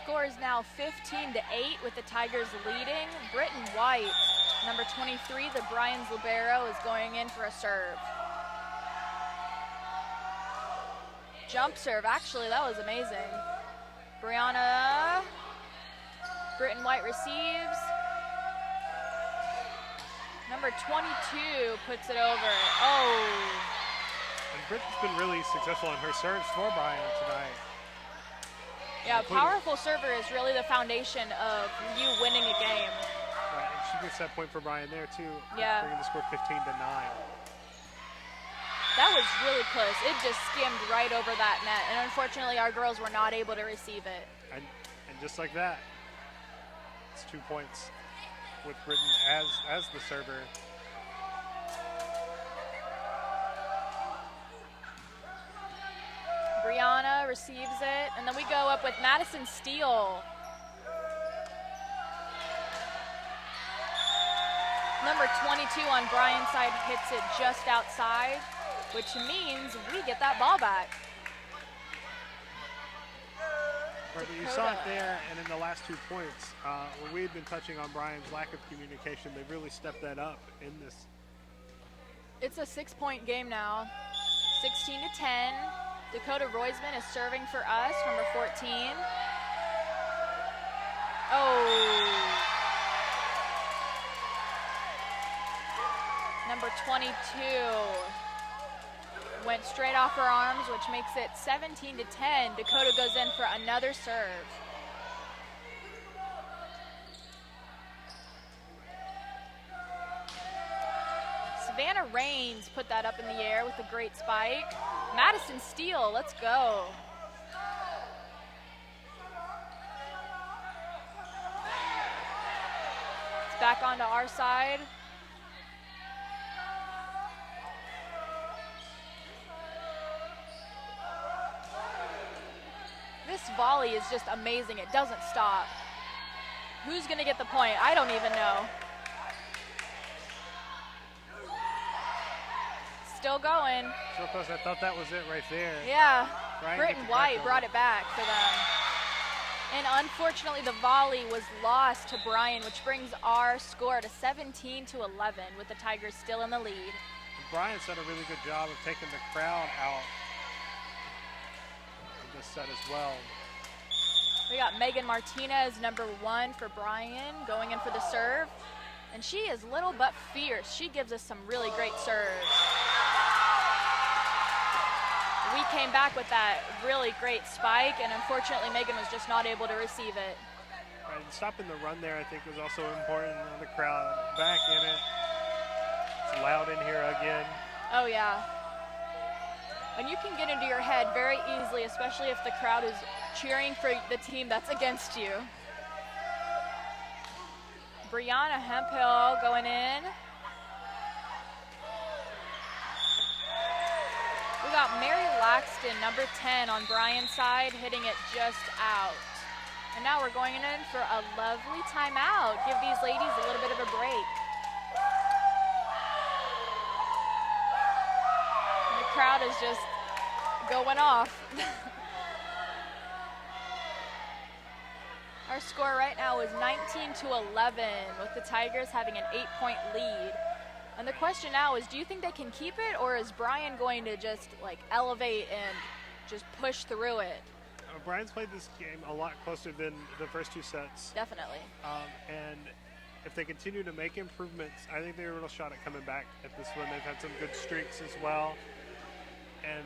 Score is now 15-8 with the Tigers leading. Britton White, number 23, the Bryan's libero, is going in for a serve. Jump serve, actually, that was amazing. Britton White receives. Number 22 puts it over. Oh. And Britton's been really successful in her serves for Bryan tonight. Yeah, powerful server is really the foundation of you winning a game. Right, and she gets that point for Bryan there too. Yeah. Bringing the score 15-9. That was really close. It just skimmed right over that net, and unfortunately our girls were not able to receive it. And just like that, it's 2 points with Britton as the server. Brianna receives it, and then we go up with Madison Steele. Number 22 on Bryan's side hits it just outside, which means we get that ball back. Right, but you saw it there, and in the last 2 points, where we had been touching on Bryan's lack of communication, they really stepped that up in this. It's a 6-point game now, 16-10. Dakota Roisman is serving for us, number 14. Oh. Number 22 went straight off her arms, which makes it 17-10. Dakota goes in for another serve. Savannah Raines put that up in the air with a great spike. Madison Steele, let's go. It's back onto our side. This volley is just amazing. It doesn't stop. Who's going to get the point? I don't even know. Still going. So close, I thought that was it right there. Yeah, Bryan Britton gets it White back brought over. it back for them. And unfortunately, the volley was lost to Bryan, which brings our score to 17-11 with the Tigers still in the lead. Bryan's done a really good job of taking the crowd out of this set as well. We got Megan Martinez, number 1 for Bryan, going in for the serve. And she is little but fierce. She gives us some really great serves. We came back with that really great spike, and unfortunately Megan was just not able to receive it. Right, and stopping the run there, I think, was also important. The crowd back in it. It's loud in here again. Oh, yeah. And you can get into your head very easily, especially if the crowd is cheering for the team that's against you. Brianna Hemphill going in. We got Mary Laxton, number 10 on Brian's side, hitting it just out. And now we're going in for a lovely timeout. Give these ladies a little bit of a break. And the crowd is just going off. Our score right now is 19-11, with the Tigers having an 8-point lead. And the question now is, do you think they can keep it, or is Brian going to just like elevate and just push through it? Brian's played this game a lot closer than the first two sets. Definitely. And if they continue to make improvements, I think they're a real shot at coming back at this one. They've had some good streaks as well. And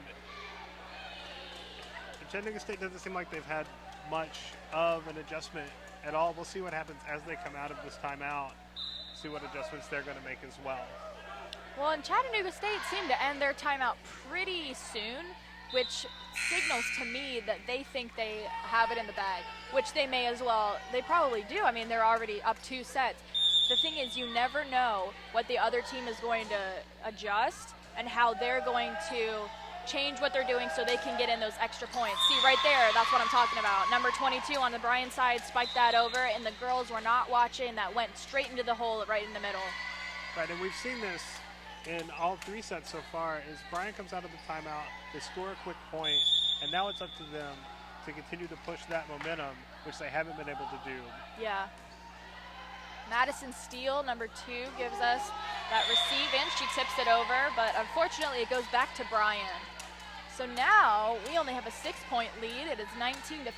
Chattanooga State doesn't seem like they've had much of an adjustment at all. We'll see what happens as they come out of this timeout, see what adjustments they're going to make as well. Well, and Chattanooga State seemed to end their timeout pretty soon, which signals to me that they think they have it in the bag, which they may as well. They probably do. I mean, they're already up 2 sets. The thing is, you never know what the other team is going to adjust and how they're going to change what they're doing so they can get in those extra points. See, right there, that's what I'm talking about. Number 22 on the Bryan side spiked that over, and the girls were not watching. That went straight into the hole right in the middle. Right, and we've seen this in all 3 sets so far. Is Brian comes out of the timeout, they score a quick point, and now it's up to them to continue to push that momentum, which they haven't been able to do. Yeah. Madison Steele, number 2, gives us that receive in. She tips it over, but unfortunately it goes back to Brian. So now we only have a 6-point lead. It is 19-13.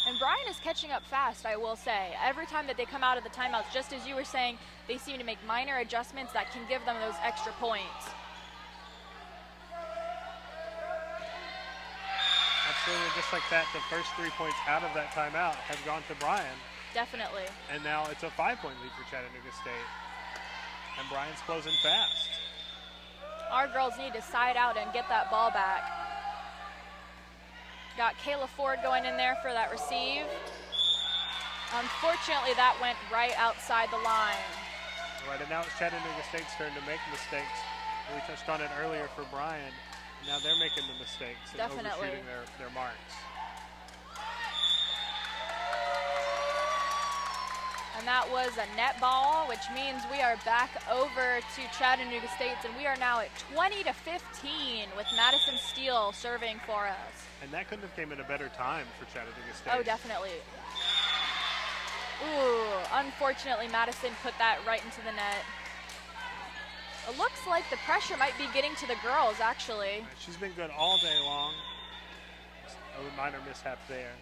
And Brian is catching up fast, I will say. Every time that they come out of the timeouts, just as you were saying, they seem to make minor adjustments that can give them those extra points. Absolutely, just like that, the first 3 points out of that timeout have gone to Brian. Definitely. And now it's a 5-point lead for Chattanooga State. And Brian's closing fast. Our girls need to side out and get that ball back. Got Kayla Ford going in there for that receive. Unfortunately, that went right outside the line. Right, and now it's Chattanooga State's turn to make mistakes. We touched on it earlier for Brian. Now they're making the mistakes and overshooting their marks. And that was a net ball, which means we are back over to Chattanooga State, and we are now at 20-15 with Madison Steele serving for us. And that couldn't have came at a better time for Chattanooga State. Oh, definitely. Ooh, unfortunately, Madison put that right into the net. It looks like the pressure might be getting to the girls, actually. She's been good all day long. A minor mishap there.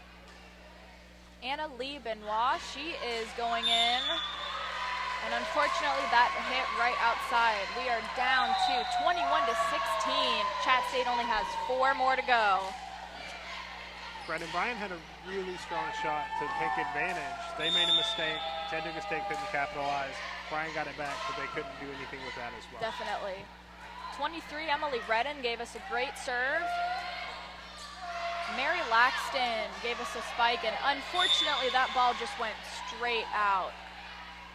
Anna Lee Benoit, she is going in. And unfortunately, that hit right outside. We are down to 21-16. Chatt State only has 4 more to go. Brandon Bryan had a really strong shot to take advantage. They made a mistake. Chattanooga State couldn't capitalize. Bryan got it back, but they couldn't do anything with that as well. Definitely. 23, Emily Redden gave us a great serve. Mary Laxton gave us a spike, and unfortunately that ball just went straight out.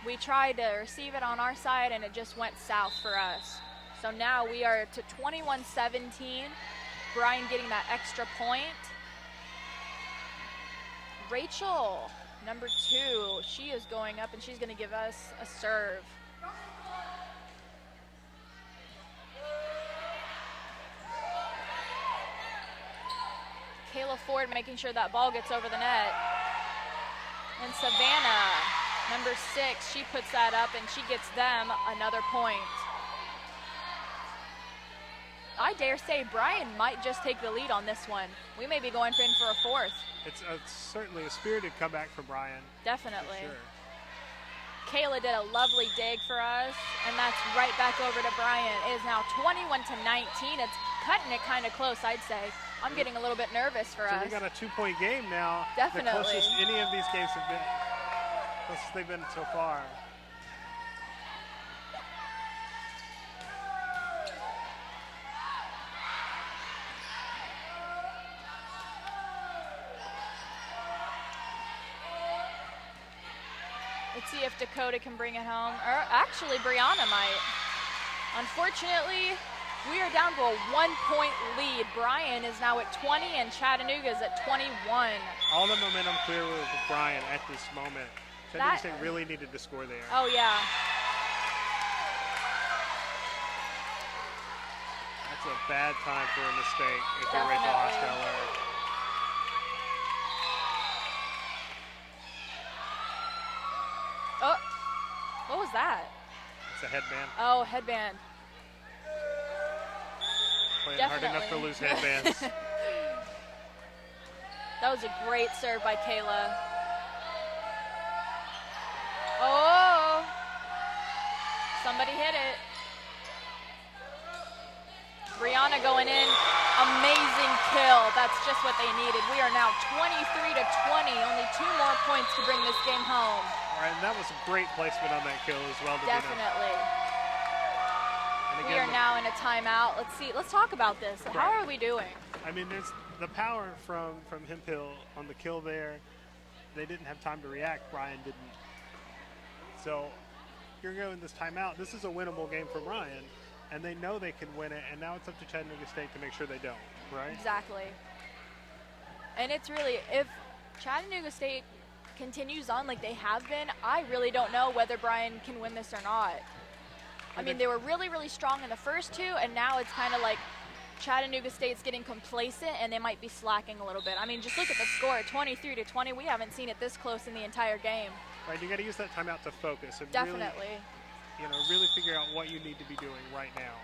We tried to receive it on our side, and it just went south for us. So now we are to 21-17. Bryan getting that extra point. Rachel, number 2, she is going up, and she's going to give us a serve. Kayla Ford making sure that ball gets over the net. And Savannah, number 6, she puts that up, and she gets them another point. I dare say Bryan might just take the lead on this one. We may be going in for a 4th. It's certainly a spirited comeback for Bryan. Definitely. For sure. Kayla did a lovely dig for us, and that's right back over to Bryan. It is now 21-19. It's cutting it kind of close, I'd say. I'm getting a little bit nervous for us. We got a 2-point game now. Definitely. The closest any of these games have been, closest they've been so far. Let's see if Dakota can bring it home. Or actually, Brianna might. Unfortunately, we are down to a 1-point lead. Bryan is now at 20 and Chattanooga is at 21. All the momentum clear with Bryan at this moment. Chattanooga State really needed to score there. Oh, yeah. That's a bad time for a mistake if you're Rachel Osterler. Oh, what was that? It's a headband. Oh, headband. Playing hard enough to lose headbands. That was a great serve by Kayla. Oh, somebody hit it. Brianna going in, amazing kill. That's just what they needed. We are now 23-20, only 2 more points to bring this game home. All right, and that was a great placement on that kill as well. Definitely. And again, we are now in a timeout. Let's see. Let's talk about this. Right. How are we doing? I mean, there's the power from Hemphill on the kill there. They didn't have time to react. Bryan didn't. So you're going this timeout. This is a winnable game for Bryan, and they know they can win it. And now it's up to Chattanooga State to make sure they don't. Right? Exactly. And it's really, if Chattanooga State continues on like they have been, I really don't know whether Bryan can win this or not. I mean, they were really, really strong in the first 2, and now it's kind of like Chattanooga State's getting complacent, and they might be slacking a little bit. I mean, just look at the score, 23-20. We haven't seen it this close in the entire game. Right, you got to use that timeout to focus and Definitely. really figure out what you need to be doing right now.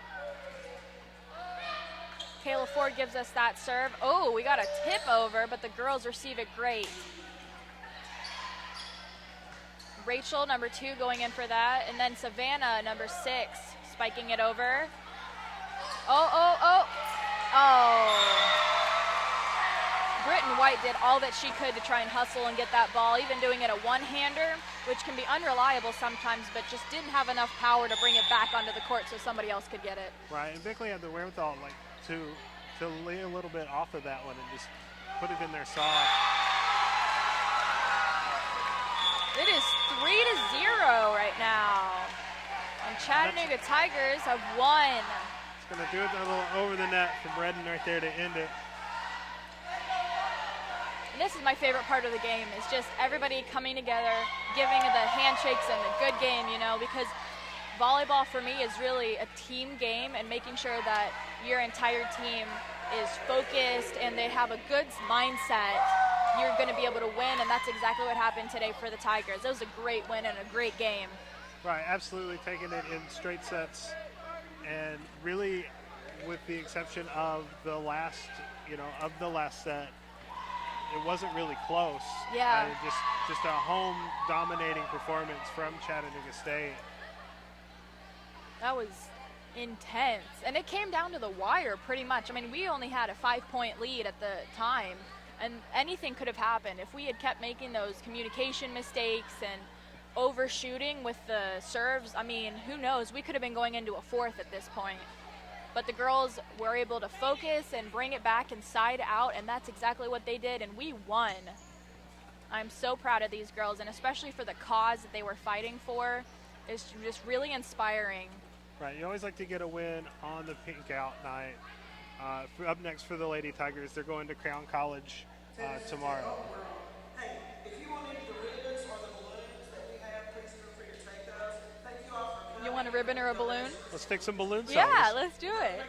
Kayla Ford gives us that serve. Oh, we got a tip over, but the girls receive it great. Rachel, number 2, going in for that. And then Savannah, number 6, spiking it over. Oh. Britton White did all that she could to try and hustle and get that ball, even doing it a one-hander, which can be unreliable sometimes, but just didn't have enough power to bring it back onto the court so somebody else could get it. Right, and Bickley had the wherewithal to lay a little bit off of that one and just put it in there soft. It is 3-0 right now. And Chattanooga Tigers have won. It's going to do it a little over the net from Redden right there to end it. And this is my favorite part of the game, is just everybody coming together, giving the handshakes and the good game, because volleyball for me is really a team game, and making sure that your entire team is focused and they have a good mindset, you're going to be able to win, and that's exactly what happened today for the Tigers. It was a great win and a great game. Right, absolutely, taking it in straight sets, and really, with the exception of the last set, it wasn't really close. Yeah. Just a home dominating performance from Chattanooga State. That was intense, and it came down to the wire pretty much. I mean, we only had a 5-point lead at the time, and anything could have happened. If we had kept making those communication mistakes and overshooting with the serves, I mean, who knows? We could have been going into a 4th at this point. But the girls were able to focus and bring it back inside out, and that's exactly what they did, and we won. I'm so proud of these girls, and especially for the cause that they were fighting for. It's just really inspiring. Right, you always like to get a win on the pink out night. Up next for the Lady Tigers, they're going to Crown College tomorrow. Hey, if you want any of the ribbons or the balloons that we have, please feel free to take those. Thank you all for coming. You want a ribbon or a balloon? Let's stick some balloons on. Yeah, let's do it.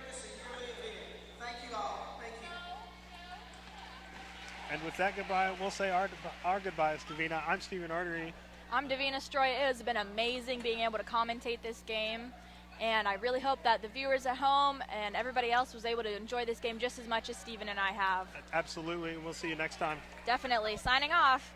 Thank you all. Thank you. And with that goodbye, we'll say our goodbyes, Davina. I'm Stephen Artery. I'm Davina Stroy. It has been amazing being able to commentate this game, and I really hope that the viewers at home and everybody else was able to enjoy this game just as much as Stephen and I have. Absolutely, and we'll see you next time. Definitely. Signing off.